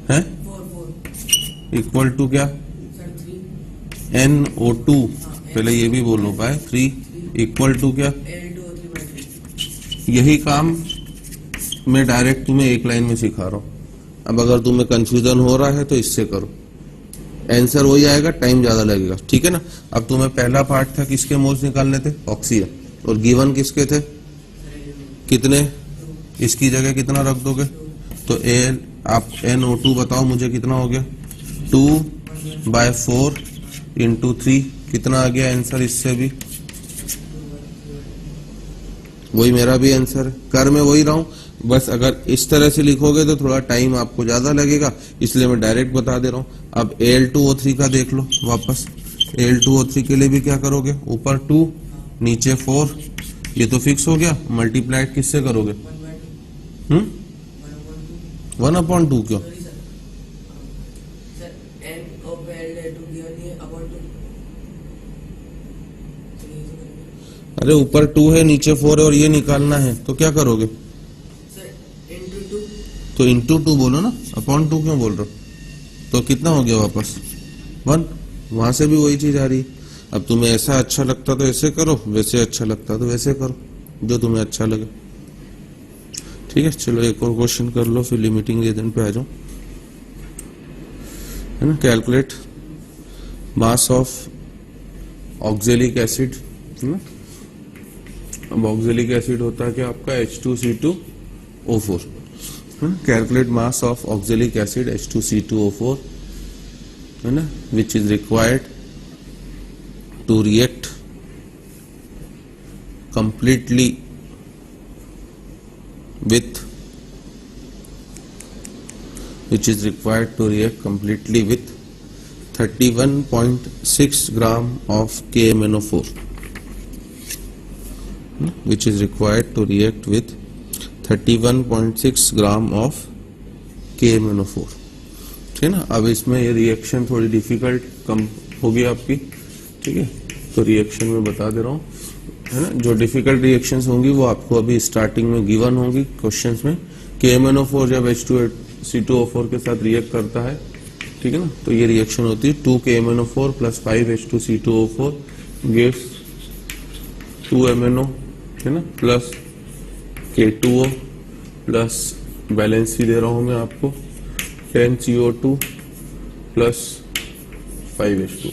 है इक्वल टू क्या, NO2, पहले ये भी बोलो बाय 3 इक्वल टू क्या। यही काम मैं डायरेक्ट तुम्हें एक लाइन में सिखा रहा हूं। अब अगर तुम्हें कंफ्यूजन हो रहा है तो इससे करो, आंसर वही आएगा, टाइम ज्यादा लगेगा, ठीक है ना। अब तुम्हें पहला पार्ट था किसके मोल्स निकालने थे, ऑक्सीजन, और गिवन किसके थे, कितने, इसकी जगह कितना रख दोगे, तो आप NO2 बताओ मुझे कितना हो गया, 2/4 इंटू 3, कितना आ गया आंसर, इससे भी वही मेरा भी आंसर है, कर मैं वही रहा हूं, बस अगर इस तरह से लिखोगे तो थोड़ा टाइम आपको ज्यादा लगेगा, इसलिए मैं डायरेक्ट बता दे रहा हूं। अब Al2O3 का देख लो वापस, Al2O3 के लिए भी क्या करोगे, ऊपर 2 नीचे 4, ये तो फिक्स हो गया, मल्टीप्लाइड किससे करोगे, 1/2 क्यों, अरे ऊपर 2 है नीचे 4 है और ये निकालना है, तो क्या करोगे, तो इंटू 2 बोलो ना, अपॉन 2 क्यों बोल रहे हो, तो कितना हो गया वापस 1, वहां से भी वही चीज आ रही। अब तुम्हें ऐसा अच्छा लगता तो ऐसे करो, वैसे अच्छा लगता तो वैसे करो, जो तुम्हें अच्छा लगे, ठीक है। चलो एक और क्वेश्चन कर लो, फिर लिमिटिंग रीजन पे आ जाओ, है ना। Calculate mass of oxalic acid, है ना। अब ऑक्जेलिक एसिड होता है कि आपका H2CO4, calculate mass of oxalic acid H2C2O4, है ना, which is required to react completely with, which is required to react completely with 31.6 gram of KMnO4, which is required to react with 31.6 gram of KMnO4, ठीक है ना। अब इसमें ये reaction थोड़ी difficult कम होगी आपकी, ठीक है, तो रिएक्शन में बता दे रहा हूँ, है ना। जो डिफिकल्ट रिएक्शंस होंगी वो आपको अभी स्टार्टिंग में गिवन होंगी क्वेश्चंस में। KMnO4 जब H2C2O4 के साथ रिएक्ट करता है, ठीक है ना, तो ये रिएक्शन होती है 2 KMnO4 plus 5 H2C2O4 gives 2 MnO, है ना, प्लस K2O प्लस बैलेंस ही दे रहा हूं मैं आपको 10 CO2 प्लस 5 H2।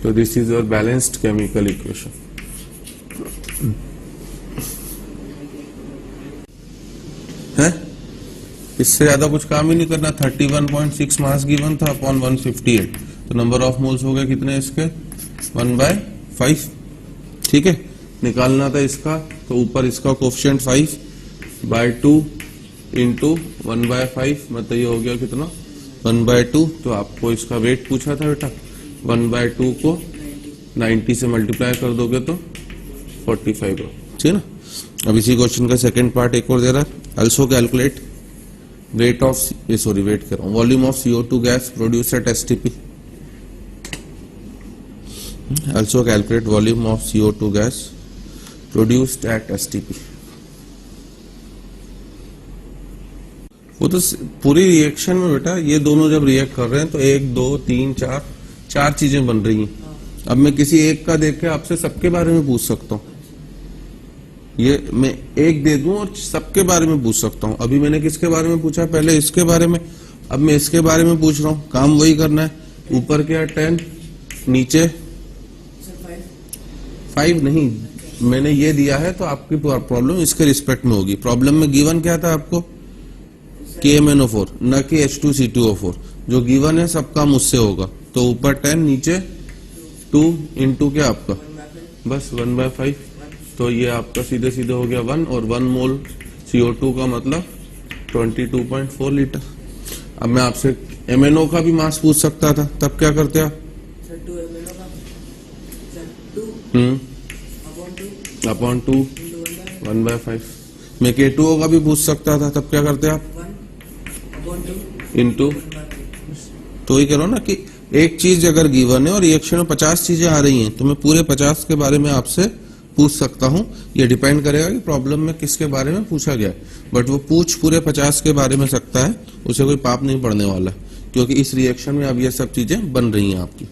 तो this is your balanced chemical equation. है, इससे ज्यादा कुछ काम ही नहीं करना। 31.6 मास गिवन था अपॉन 158, तो नंबर ऑफ मोल्स हो गए कितने इसके 1/5, ठीक है। निकालना था इसका, तो ऊपर इसका कोफिशिएंट 5/2 इंटू 1/5, मतलब ये हो गया कितना 1/2। तो आपको इसका वेट पूछा था बेटा, 1/2 को 90 से मल्टीप्लाई कर दोगे तो 45 हो, ठीक है ना। अब इसी क्वेश्चन का सेकंड पार्ट एक और दे रहा है, also calculate weight of, weight कर रहा हूं, volume of CO2 gas produce at STP। Also calculate volume of CO2 gas produced at STP। वो तो पूरी रिएक्शन में बेटा ये दोनों जब रिएक्ट कर रहे हैं तो 1 2 3 4 चीजें बन रही हैं। अब मैं किसी एक का देख के आपसे सबके बारे में पूछ सकता हूँ, ये मैं एक दे दूं और सबके बारे में पूछ सकता हूं। अभी मैंने किसके बारे में पूछा, पहले इसके बारे में, अब मैं इसके बारे में पूछ रहा हूं। काम वही करना है, ऊपर क्या 10, नीचे 5 नहीं, मैंने ये दिया है तो आपकी प्रॉब्लम इसके रिस्पेक्ट में होगी। प्रॉब्लम में गिवन क्या था आपको, KMnO4 न कि H2C2O4, जो गिवन है सब काम उससे होगा। तो ऊपर 10 नीचे 2 इंटू क्या आपका बस 1/5, तो ये आपका सीधे सीधे हो गया 1, और 1 मोल CO2 का मतलब 22.4 लीटर। अब मैं आपसे MnO का भी मास पूछ सकता था, तब क्या करते आप, अपॉन 2 1/5। मैं K2O का भी पूछ सकता था, तब क्या करते आप, इंटू। तो ये कह रहा हूं ना कि एक चीज अगर गिवन है और रिएक्शन में 50 चीजें आ रही हैं, तो मैं पूरे 50 के बारे में आपसे पूछ सकता हूं। ये डिपेंड करेगा कि प्रॉब्लम में किसके बारे में पूछा गया है, बट वो पूछ पूरे 50 के बारे में सकता है, उसे कोई पाप नहीं पड़ने वाला, क्योंकि इस रिएक्शन में अब ये सब चीजें बन रही हैं आपकी,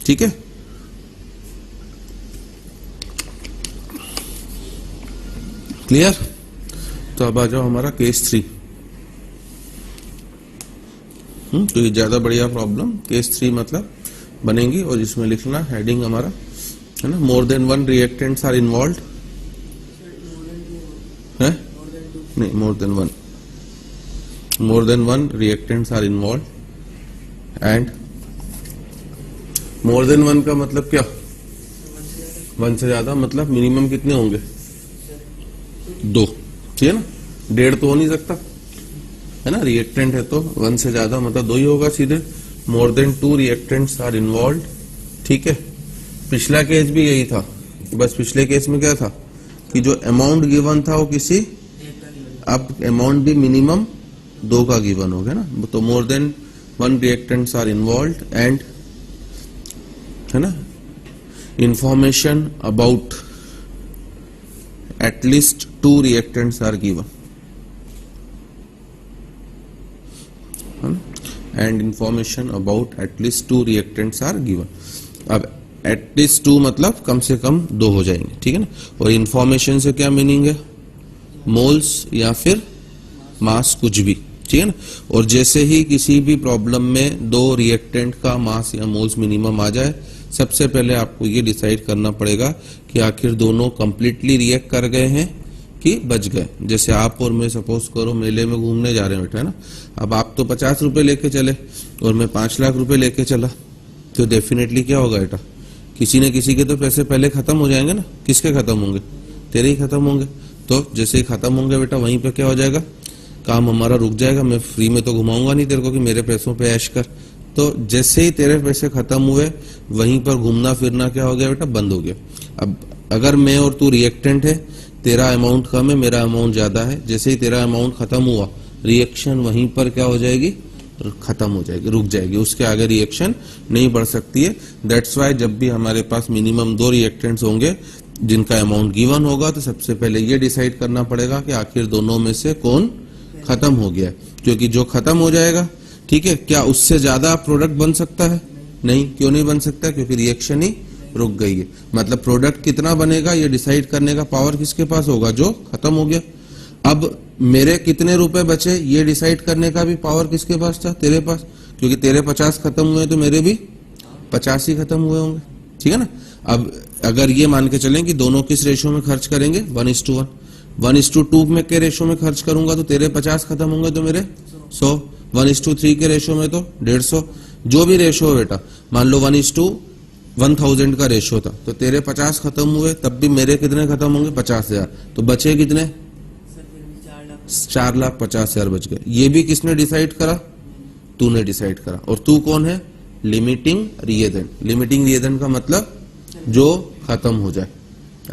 ठीक है। क्लियर। तो अब आ जाओ हमारा केस 3। तो ये ज्यादा बढ़िया प्रॉब्लम केस 3 मतलब बनेंगी, और इसमें लिखना हेडिंग हमारा है ना, more than 1 reactants are involve है, नहीं more than 1 reactants are involve and more than 1 का मतलब क्या, 1 से ज्यादा, मतलब मिनिमम कितने होंगे 2, ठीक है ना, 1.5 तो हो नहीं सकता, है ना, रिएक्टेंट है तो 1 से ज्यादा मतलब 2 ही होगा सीधे। More than 2 reactants are involve, ठीक है। पिछला केस भी यही था, बस पिछले केस में क्या था कि जो अमाउंट गिवन था वो किसी, अब अमाउंट भी मिनिमम 2 का गिवन हो गया ना, तो more than 1 reactants are involve and, है ना, information about at least 2 reactants are given and information about at least 2 reactants are given। अब at least 2 मतलब कम से कम 2 हो जाएंगे, ठीक है ना। और इंफॉर्मेशन से क्या मीनिंग है, मोल्स या फिर मास, कुछ भी, ठीक है ना। और जैसे ही किसी भी प्रॉब्लम में 2 रिएक्टेंट का मास या मोल्स मिनिमम आ जाए, सबसे पहले आपको ये डिसाइड करना पड़ेगा कि आखिर दोनों कंप्लीटली रिएक्ट कर गए हैं कि बच गए। जैसे आप और मैं सपोज करो मेले में घूमने जा रहे हैं बेटा, है ना। अब आप तो 50 रुपए लेके चले और मैं 5 लाख रुपए लेके चला, तो डेफिनेटली क्या होगा बेटा, किसी न किसी के तो पैसे पहले खत्म हो जाएंगे ना। किसके खत्म होंगे? तेरे ही खत्म होंगे। तो जैसे ही खत्म होंगे बेटा, वहीं पे क्या हो जाएगा, काम हमारा रुक जाएगा। मैं फ्री में तो घुमाऊंगा नहीं तेरे को कि मेरे पैसों पे ऐश कर। तो जैसे ही तेरे पैसे खत्म हुए, वहीं पर घूमना फिरना क्या हो गया बेटा, बंद हो गया। अब अगर मैं और तू रिएक्टेंट है, तेरा अमाउंट कम है, मेरा अमाउंट ज्यादा है, जैसे ही तेरा अमाउंट खत्म हुआ, रिएक्शन वहीं पर क्या हो जाएगी, खत्म हो जाएगी, रुक जाएगी। उसके आगे रिएक्शन नहीं बढ़ सकती है। दैट्स वाई जब भी हमारे पास मिनिमम 2 रिएक्टेंट्स होंगे जिनका अमाउंट गिवन होगा, तो सबसे पहले ये डिसाइड करना पड़ेगा कि आखिर दोनों में से कौन खत्म हो गया है। क्योंकि जो खत्म हो जाएगा, ठीक है, क्या उससे ज्यादा प्रोडक्ट बन सकता है? नहीं। क्यों नहीं बन सकता? क्योंकि रिएक्शन ही रुक गई है। मतलब प्रोडक्ट कितना बनेगा ये डिसाइड करने का पावर किसके पास होगा? जो खत्म हो गया। अब मेरे कितने रुपए बचे ये डिसाइड करने का भी पावर किसके पास था? तेरे पास। क्योंकि तेरे 50 खत्म हुए तो मेरे भी 50 ही खत्म हुए होंगे, ठीक है ना। अब अगर ये मान के चलें कि दोनों किस रेशो में खर्च करेंगे, 1:1, 1:2 में के रेशो में खर्च करूंगा तो तेरे 50 खत्म होंगे तो मेरे 100, 1:3 के रेशो में तो 150। जो भी रेशो है बेटा, मान लो 1:1000 का रेशो था, तो तेरे 50 खत्म हुए, तब भी मेरे कितने खत्म होंगे? 50,000। तो बचे कितने? 4,50,000 बच गए। ये भी किसने डिसाइड करा? तूने डिसाइड करा। और तू कौन है? Limiting reagent. लिमिटिंग रिएजेंट का मतलब जो खत्म हो जाए।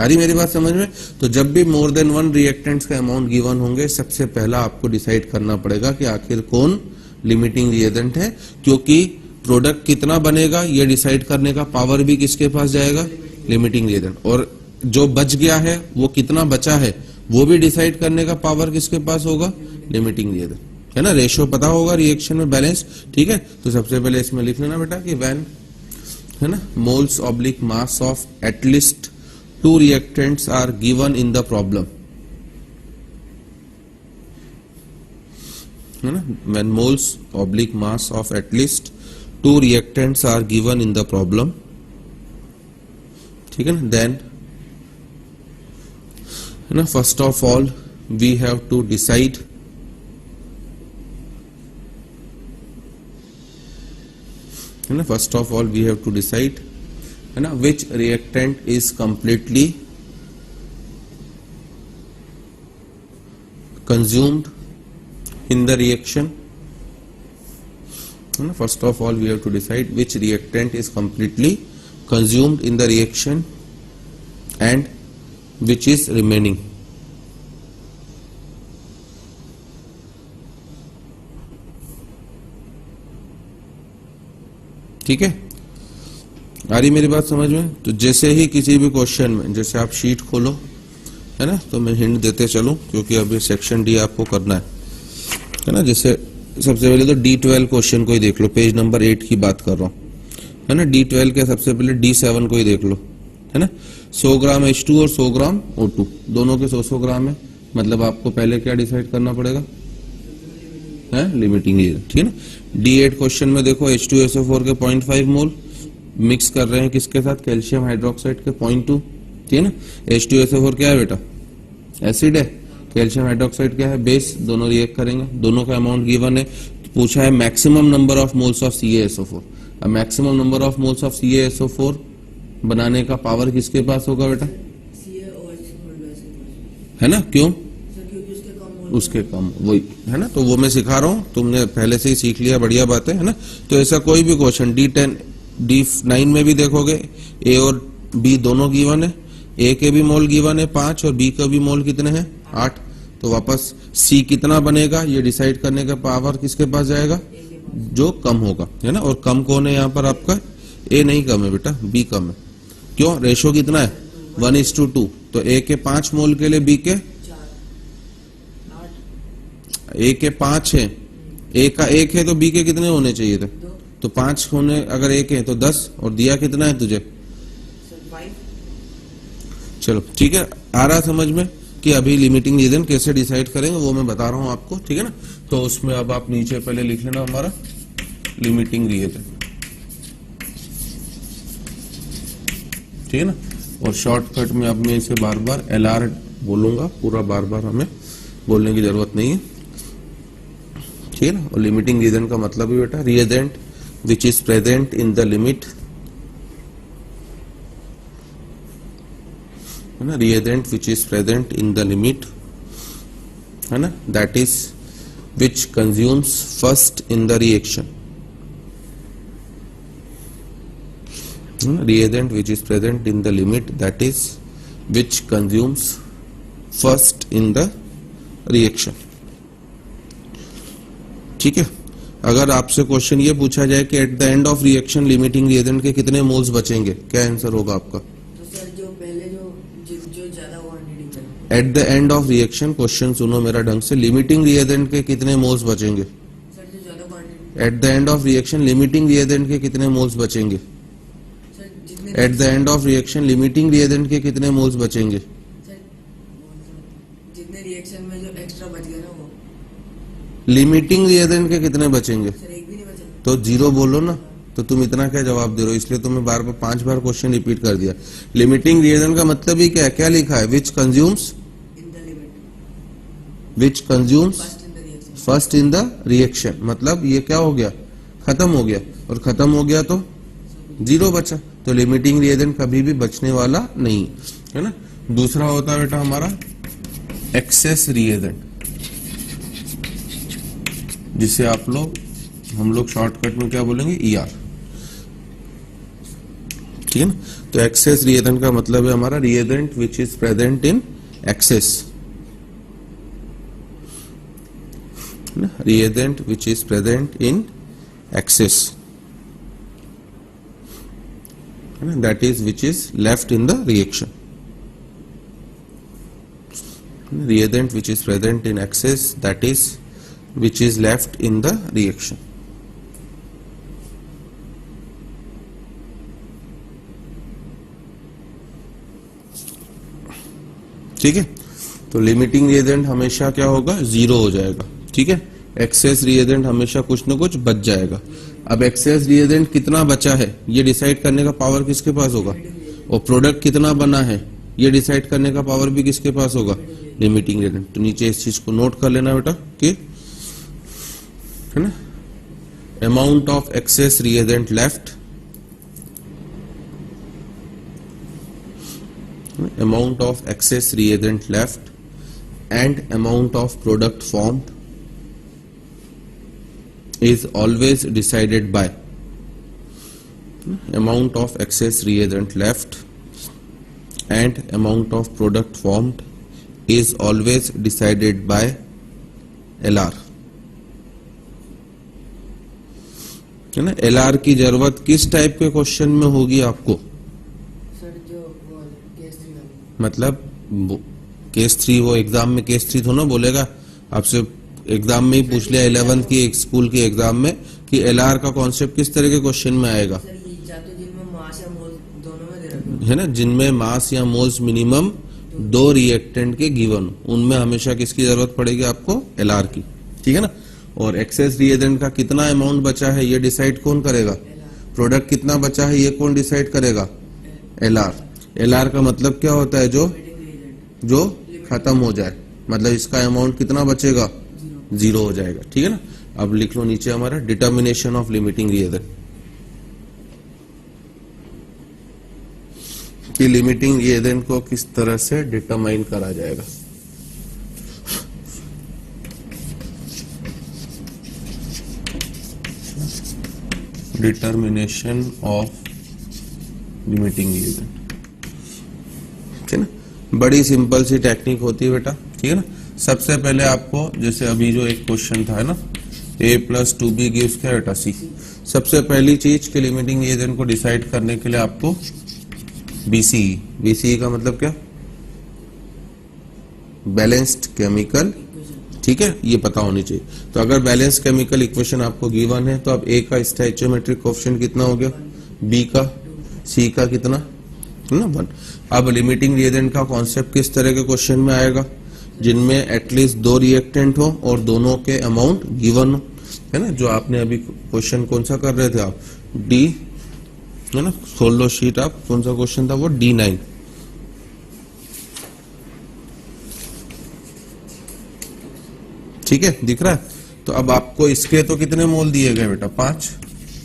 आ रही मेरी बात समझ में? तो जब भी मोर देन 1 रिएक्टेंट्स का अमाउंट गिवन होंगे, सबसे पहला आपको डिसाइड करना पड़ेगा कि आखिर कौन लिमिटिंग रिएजेंट है। क्योंकि प्रोडक्ट कितना बनेगा ये डिसाइड करने का पावर भी किसके पास जाएगा? Limiting reagent. और जो बच गया है वो कितना बचा है वो भी डिसाइड करने का पावर किसके पास होगा? लिमिटिंग रिएजेंट, है ना। रेशियो पता होगा रिएक्शन में, बैलेंस, ठीक है। तो सबसे पहले इसमें लिख लेना बेटा कि व्हेन, है ना, moles oblique mass of at least 2 reactants are given in the problem, है ना। When moles oblique mass of at least 2 reactants are given in the problem, ठीक है ना, then, है ना, first of all we have to decide, है ना, first of all we have to decide, है ना, which reactant is completely consumed in the reaction, है ना। First of all we have to decide which reactant is completely consumed in the reaction and which is remaining, ठीक है। आ रही मेरी बात समझ में? तो जैसे ही किसी भी क्वेश्चन में, जैसे आप शीट खोलो, है ना, तो मैं हिंट देते चलूं क्योंकि अब ये सेक्शन डी आपको करना है ना। जैसे सबसे पहले तो D12 क्वेश्चन को ही देख लो, पेज नंबर 8 की बात कर रहा हूं, है ना। D12 के सबसे पहले D7 को ही देख लो, है ना। 100 ग्राम H2 और 100 ग्राम O2 दोनों के 100 ग्राम है। मतलब आपको पहले क्या डिसाइड करना पड़ेगा? है लिमिटिंग रिएजेंट, ठीक है ना। D8 क्वेश्चन में देखो H2SO4 के 0.5 मोल मिक्स कर रहे हैं किसके साथ? कैल्शियम हाइड्रोक्साइड के 0.2, ठीक है ना। H2SO4 क्या है बेटा? एसिड है। कैल्शियम हाइड्रोक्साइड क्या है? बेस। दोनों रिएक्ट करेंगे, दोनों का अमाउंट गिवन है। पूछा है maximum number of moles of CaSO4। अब maximum number of moles of CaSO4 बनाने का पावर किसके पास होगा बेटा? है ना। क्यों? उसके कम, वही है ना। तो वो मैं सिखा रहा हूं, तुमने पहले से ही सीख लिया, बढ़िया बात है ना। तो ऐसा कोई भी क्वेश्चन D10 D9 में भी देखोगे A और B दोनों गिवन है। A के भी मोल गिवन है 5 और B का भी मोल कितने हैं? 8। तो वापस C कितना बनेगा ये डिसाइड करने का पावर किसके पास जाएगा? जो कम होगा, है ना। और कम कौन है यहाँ पर आपका? A नहीं कम है बेटा, B कम है। क्यों? रेशो कितना है? 1:2। तो A के 5 मोल के लिए B के A के 5 है, A का 1 है तो B के कितने होने चाहिए थे? तो 5 होने, अगर 1 है तो 10। और दिया कितना है तुझे? 5। चलो ठीक है, आ रहा समझ में कि अभी लिमिटिंग रीजन कैसे डिसाइड करेंगे वो मैं बता रहा हूं आपको, ठीक है ना। तो उसमें अब आप नीचे पहले लिख लेना हमारा लिमिटिंग रीजन, ठीक है ना। और शॉर्टकट में अब मैं इसे बार बार LR बोलूंगा, पूरा बार बार हमें बोलने की जरूरत नहीं है, ठीक है ना। और लिमिटिंग रीजन का मतलब है बेटा reagent which is present in the limit, है ना, reagent which is present in the limit, है ना, that is which consumes first in the reaction, reagent which is present in the limit that is which consumes first in the reaction, ठीक है। अगर आपसे question ये पूछा जाए कि at the end of reaction limiting reagent के कितने मोल्स बचेंगे, क्या आंसर होगा आपका? तो सर जो पहले जो ज्यादा क्वांटिटी था, at the end of reaction, question सुनो मेरा ढंग से, लिमिटिंग रिएजेंट के कितने मोल्स बचेंगे? सर जो ज्यादा quantity, at the end of reaction limiting reagent के कितने मोल्स बचेंगे? सर जितने, at the end of reaction limiting reagent के कितने मोल्स बचेंगे? सर जितने रिएक्शन में जो एक्स्ट्रा बच गया ना वो, लिमिटिंग रिएजेंट के कितने बचेंगे? सर एक भी नहीं बचा। तो 0 बोलो ना, तो तुम इतना क्या जवाब दे रहे हो? इसलिए तुम्हें बार बार 5 बार क्वेश्चन रिपीट कर दिया। लिमिटिंग रिएजेंट का मतलब ही क्या है, क्या लिखा है? Which consumes, in the limit, which consumes first in the reaction, first in the reaction, मतलब ये क्या हो गया, खत्म हो गया, और खत्म हो गया तो 0 बचा, तो लिमिटिंग रिएजेंट कभी भी बचने वाला नहीं, है ना। दूसरा होता है बेटा हमारा एक्सेस रिएजेंट, जिसे हम लोग शॉर्टकट में क्या बोलेंगे, ER, ठीक है ना। तो एक्सेस रिएजेंट का मतलब है हमारा reagent which is present in excess, reagent which is present in excess, that is which is left in the reaction, reagent which is present in excess, that is which is left in the reaction, ठीक है। तो limiting reagent हमेशा क्या होगा, 0 हो जाएगा, ठीक है। एक्सेस रिएजेंट हमेशा कुछ न कुछ बच जाएगा। अब एक्सेस रिएजेंट कितना बचा है ये डिसाइड करने का पावर किसके पास होगा, और प्रोडक्ट कितना बना है ये डिसाइड करने का पावर भी किसके पास होगा, लिमिटिंग रिएजेंट। तो नीचे इस चीज को नोट कर लेना बेटा कि, है ना, amount of access reagent left, amount of excess reagent left and amount of product formed is always decided by, amount of excess reagent left and amount of product formed is always decided by LR, है ना। LR की जरूरत किस type के question में होगी आपको, मतलब केस 3, वो एग्जाम में केस 3 थोड़ा बोलेगा आपसे, एग्जाम में ही पूछ लिया 11th की एक स्कूल के एग्जाम में कि LR का कॉन्सेप्ट किस तरह के क्वेश्चन में आएगा, है ना, जिनमें मास या मोल्स मिनिमम 2 रिएक्टेंट के गिवन हो, उनमें हमेशा किसकी जरूरत पड़ेगी आपको, LR की, ठीक है ना। और एक्सेस रिएजेंट का कितना अमाउंट बचा है ये डिसाइड कौन करेगा, प्रोडक्ट कितना बचा है ये कौन डिसाइड करेगा, LR। LR का मतलब क्या होता है, जो खत्म हो जाए, मतलब इसका अमाउंट कितना बचेगा, 0 हो जाएगा, ठीक है ना। अब लिख लो नीचे हमारा डिटर्मिनेशन ऑफ लिमिटिंग रिएजेंट, कि लिमिटिंग रिएजेंट को किस तरह से डिटरमाइन करा जाएगा। डिटर्मिनेशन ऑफ लिमिटिंग रिएजेंट, ठीक है ना। बड़ी सिंपल सी टेक्निक होती है बेटा, ठीक है ना। सबसे पहले आपको, जैसे अभी जो एक क्वेश्चन था, है ना, A + 2B गिव्स क्या बेटा, C। सबसे पहली चीज के लिमिटिंग रिएजेंट को डिसाइड करने के लिए आपको BCE, BCE का मतलब क्या, बैलेंस्ड केमिकल, ठीक है, ये पता होनी चाहिए। तो अगर बैलेंस्ड केमिकल इक्वेशन आपको गिवन है तो अब A का स्टोइचियोमेट्रिक कोएफिशिएंट कितना हो गया, B का, C का कितना, है ना, 1। अब लिमिटिंग रिएजेंट का कॉन्सेप्ट किस तरह के क्वेश्चन में आएगा, जिनमें एटलीस्ट 2 रिएक्टेंट हो और दोनों के अमाउंट गिवन हो, है ना। जो आपने अभी क्वेश्चन कौन सा कर रहे थे आप, D, है ना, खोल लो शीट आप, कौन सा क्वेश्चन था वो, D9, ठीक है, दिख रहा है। तो अब आपको इसके तो कितने मोल दिए गए बेटा 5,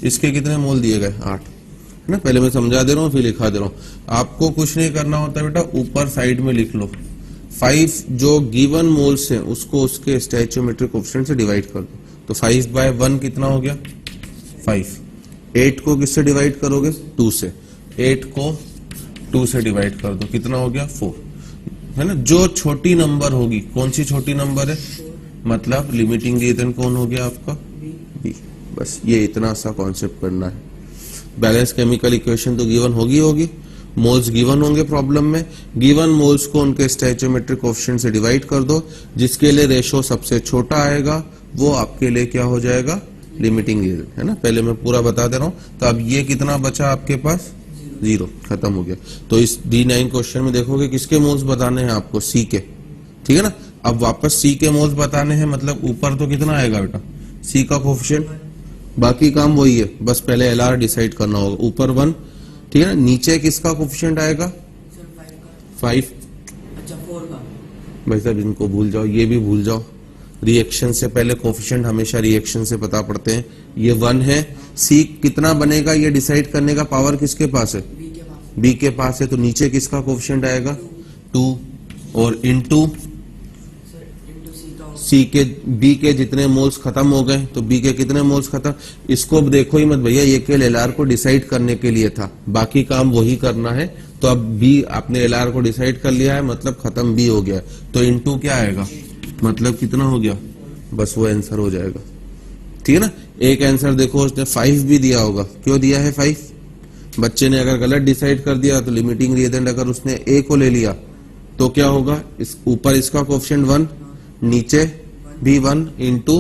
इसके कितने मोल दिए गए 8, है ना। पहले मैं समझा दे रहा हूँ फिर लिखा दे रहा हूँ। आपको कुछ नहीं करना होता बेटा, ऊपर साइड में लिख लो 5 जो गिवन मोल्स हैं उसको उसके स्टोइचियोमेट्रिक कोएफिशिएंट से डिवाइड कर दो। तो 5/1 कितना हो गया 5। 8 को किससे डिवाइड करोगे 2 से, 8 को 2 से डिवाइड कर दो, कितना हो गया 4, है ना। जो छोटी नंबर होगी, कौन सी छोटी नंबर है, मतलब लिमिटिंग रीजन कौन हो गया आपका बी। बस ये इतना सा कॉन्सेप्ट करना है। बैलेंस केमिकल इक्वेशन तो गिवन होगी, मोल्स गिवन होंगे प्रॉब्लम में। गिवन मोल्स को उनके स्टोइचियोमेट्रिक कोएफिशिएंट से डिवाइड कर दो, जिसके लिए रेशो सबसे छोटा आएगा वो आपके लिए क्या हो जाएगा लिमिटिंग रीजन, है ना। पहले मैं पूरा बता दे रहा हूं। तो अब ये कितना बचा आपके पास 0, खत्म हो गया। तो इस D9 क्वेश्चन में देखोगे किसके मोल्स बताने हैं आपको, सी के, ठीक है ना। अब वापस सी के मोल्स बताने हैं, मतलब ऊपर तो कितना आएगा बेटा सी का कोएफिशिएंट, बाकी काम वही है, बस पहले LR डिसाइड करना होगा। ऊपर 1, ठीक है ना। नीचे किसका कोएफिशिएंट आएगा 5। अच्छा 4 का। भाई साहब इनको भूल जाओ, ये भी भूल जाओ। रिएक्शन से पहले कोएफिशिएंट हमेशा रिएक्शन से पता पड़ते हैं। ये 1 है, सी कितना बनेगा ये डिसाइड करने का पावर किसके पास है, बी के पास है। तो नीचे किसका कोएफिशिएंट आएगा 2, और इनटू सी के, बी के जितने मोल्स खत्म हो गए तो बी के कितने मोल्स खत्म। इसको देखो ही मत भैया, ये केवल LR को डिसाइड करने के लिए था, बाकी काम वही करना है। तो अब बी आपने LR को डिसाइड कर लिया है, मतलब खत्म बी हो गया। तो इनटू क्या आएगा, मतलब कितना हो गया, बस वो आंसर हो जाएगा, ठीक है ना। एक आंसर देखो उसने 5 भी दिया होगा, क्यों दिया है 5, बच्चे ने अगर गलत डिसाइड कर दिया तो लिमिटिंग रीजन अगर उसने ए को ले लिया तो क्या होगा, इस ऊपर इसका कोएफिशिएंट 1, नीचे भी 1 इनटू,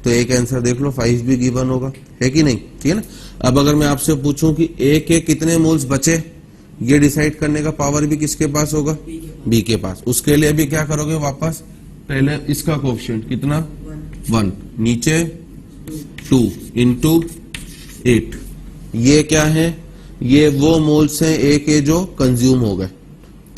तो एक आंसर देख लो 5 भी गिवन होगा, है कि नहीं, ठीक है ना। अब अगर मैं आपसे पूछूं कि ए के कितने मोल्स बचे, ये डिसाइड करने का पावर भी किसके पास होगा, बी के पास। उसके लिए भी क्या करोगे, वापस पहले इसका कोएफिशिएंट कितना 1, नीचे 2 इनटू 8। ये क्या है, ये वो मोल्स हैं ए के जो कंज्यूम हो गए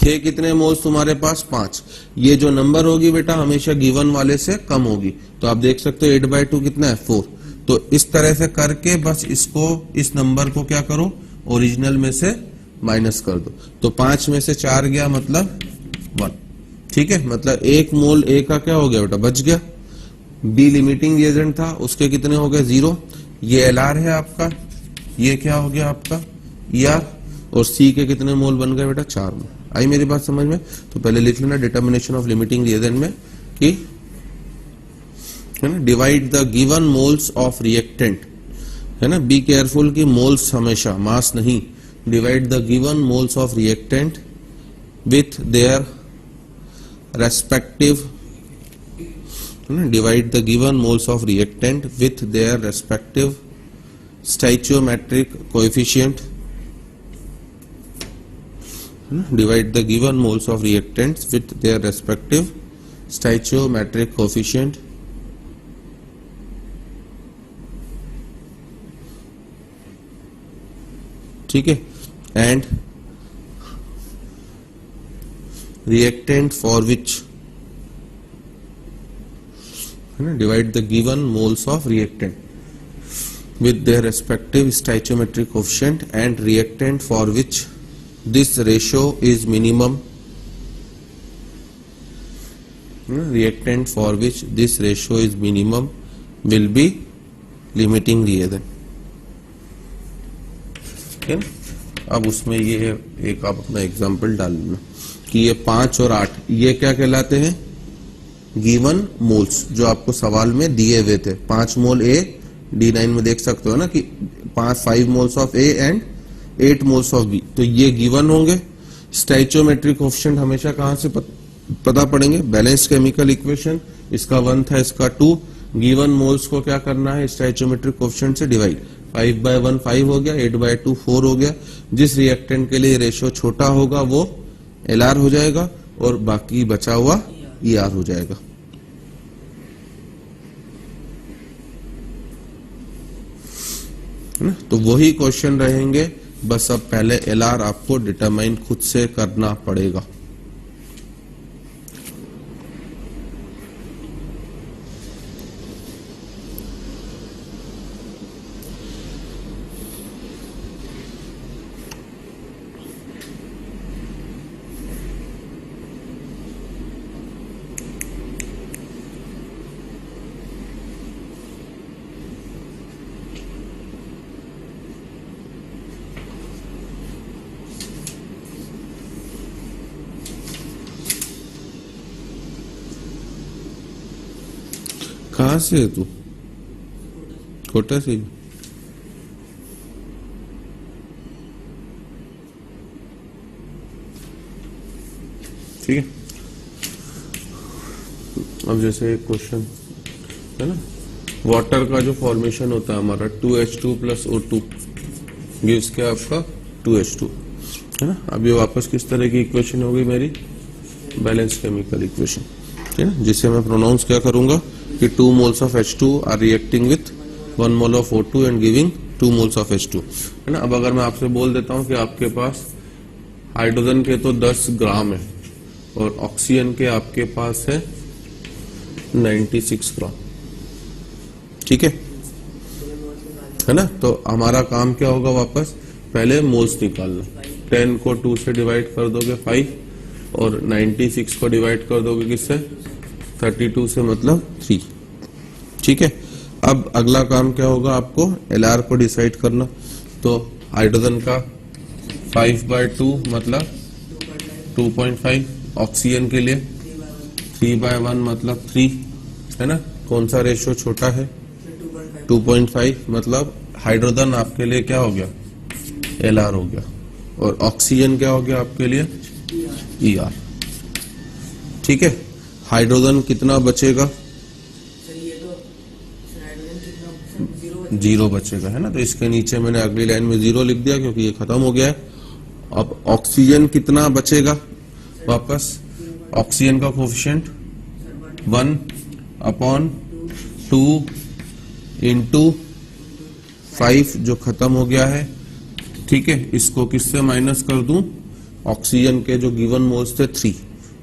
थे। कितने मोल्स तुम्हारे पास 5। ये जो नंबर होगी बेटा हमेशा गिवन वाले से कम होगी। तो आप देख सकते हो 8/2 कितना है 4। तो इस तरह से करके बस इसको, इस नंबर को क्या करो, ओरिजिनल में से माइनस कर दो। तो 5 में से 4 गया, मतलब 1, ठीक है। मतलब 1 मोल ए का क्या हो गया बेटा, बच गया। बी लिमिटिंग रिएजेंट था, उसके कितने हो गए 0। ये LR है आपका, ये क्या हो गया आपका ER, और सी के कितने मोल बन गए बेटा 4 मोल। आई मेरी बात समझ में। तो पहले लिख लेना डिटर्मिनेशन ऑफ लिमिटिंग रिएजेंट में कि, है ना, divide the given moles of reactant, है ना। बी केयरफुल की मोल्स हमेशा मास नहीं, divide the given moles of reactant with their respective, divide the given moles of reactant with their respective stoichiometric coefficient. Divide the given moles of reactants with their respective stoichiometric coefficient. ठीक है, and reactant for which, divide the given moles of reactant with their respective stoichiometric coefficient, and reactant for which this ratio is minimum, reactant for which this ratio is minimum will be limiting reagent, ठीक है। अब उसमें ये एक आप अपना example डाल लेना कि ये 5 और 8 ये क्या कहलाते हैं, गिवन मोल्स, जो आपको सवाल में दिए हुए थे। 5 मोल ए, D9 में देख सकते हो ना कि 5 moles of A and 8 moles of B, तो ये गिवन होंगे। स्टोइचियोमेट्रिक कोएफिशिएंट हमेशा कहां से पता पड़ेंगे, बैलेंस केमिकल इक्वेशन, इसका 1 था इसका 2, गिवन मोल्स को क्या करना है स्टोइचियोमेट्रिक कोएफिशिएंट से डिवाइड, 5/1 5 हो गया, 8/2 4 हो गया। जिस रिएक्टेंट के लिए रेशियो छोटा होगा वो LR हो जाएगा और बाकी बचा हुआ ER हो जाएगा। तो वही क्वेश्चन रहेंगे, बस अब पहले LR आपको डिटरमाइन खुद से करना पड़ेगा। कहाँ से है तू? कोटा से। ठीक है, अब जैसे एक क्वेश्चन है ना, वाटर का जो फॉर्मेशन होता है हमारा 2H2 प्लस O2 गिव्स क्या आपका 2H2 है ना। अब ये वापस किस तरह की इक्वेशन होगी मेरी? बैलेंस केमिकल इक्वेशन, ठीक है ना, जिसे मैं प्रोनाउंस क्या करूंगा कि 2 moles of H2 are reacting with 1 mole of O2 and giving 2 moles of H2 है ना। अब अगर मैं आपसे बोल देता हूं कि आपके पास हाइड्रोजन के तो 10 ग्राम है और ऑक्सीजन के आपके पास है 96 ग्राम, ठीक है ना। तो हमारा काम क्या होगा, वापस पहले मोल्स निकालना। 10 को 2 से डिवाइड कर दोगे 5 और 96 को डिवाइड कर दोगे किससे? 32 से, मतलब 3, ठीक है। अब अगला काम क्या होगा, आपको LR को डिसाइड करना। तो हाइड्रोजन का 5/2 मतलब 2.5, ऑक्सीजन के लिए 3/1 मतलब 3 है ना। कौन सा रेशियो छोटा है? 2.5, मतलब हाइड्रोजन आपके लिए क्या हो गया? LR हो गया, और ऑक्सीजन क्या हो गया आपके लिए? ER, ठीक है। हाइड्रोजन कितना बचेगा? जीरो बचेगा, है ना। तो इसके नीचे मैंने अगली लाइन में 0 लिख दिया क्योंकि ये खत्म हो गया है। अब ऑक्सीजन कितना बचेगा? वापस ऑक्सीजन का कोफिशिएंट 1/2 इंटू 5 जो खत्म हो गया है, ठीक है। इसको किससे माइनस कर दूं? ऑक्सीजन के जो गिवन मोल्स थे 3,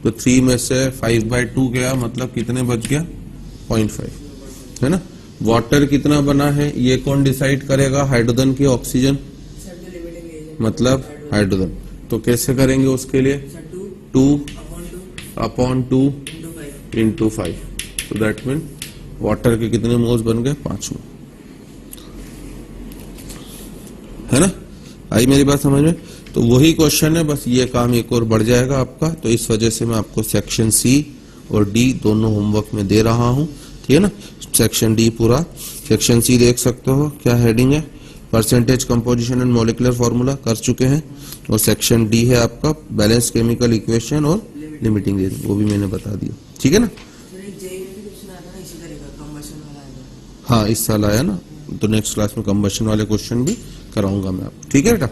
तो 3 में से 5/2 गया, मतलब कितने बच गया? 0.5, है ना। वाटर कितना बना है ये कौन डिसाइड करेगा? हाइड्रोजन की ऑक्सीजन, मतलब हाइड्रोजन। तो कैसे करेंगे उसके लिए? 2/2 इंटू 5, तो दैट मीन वाटर के कितने मोल्स बन गए? 5 मोल, है ना। आई मेरी बात समझ में? तो वही क्वेश्चन है, बस ये काम एक और बढ़ जाएगा आपका। तो इस वजह से मैं आपको सेक्शन C और D दोनों होमवर्क में दे रहा हूं, ठीक है ना। सेक्शन D पूरा, सेक्शन C देख सकते हो क्या हेडिंग है, percentage composition and molecular formula कर चुके हैं, और सेक्शन D है आपका बैलेंस केमिकल इक्वेशन और लिमिटिंग रेंज, वो भी मैंने बता दिया, ठीक है ना। हाँ, इस साल आया ना, तो नेक्स्ट क्लास में कंबशन वाले क्वेश्चन भी कराऊंगा मैं आपको, ठीक है बेटा।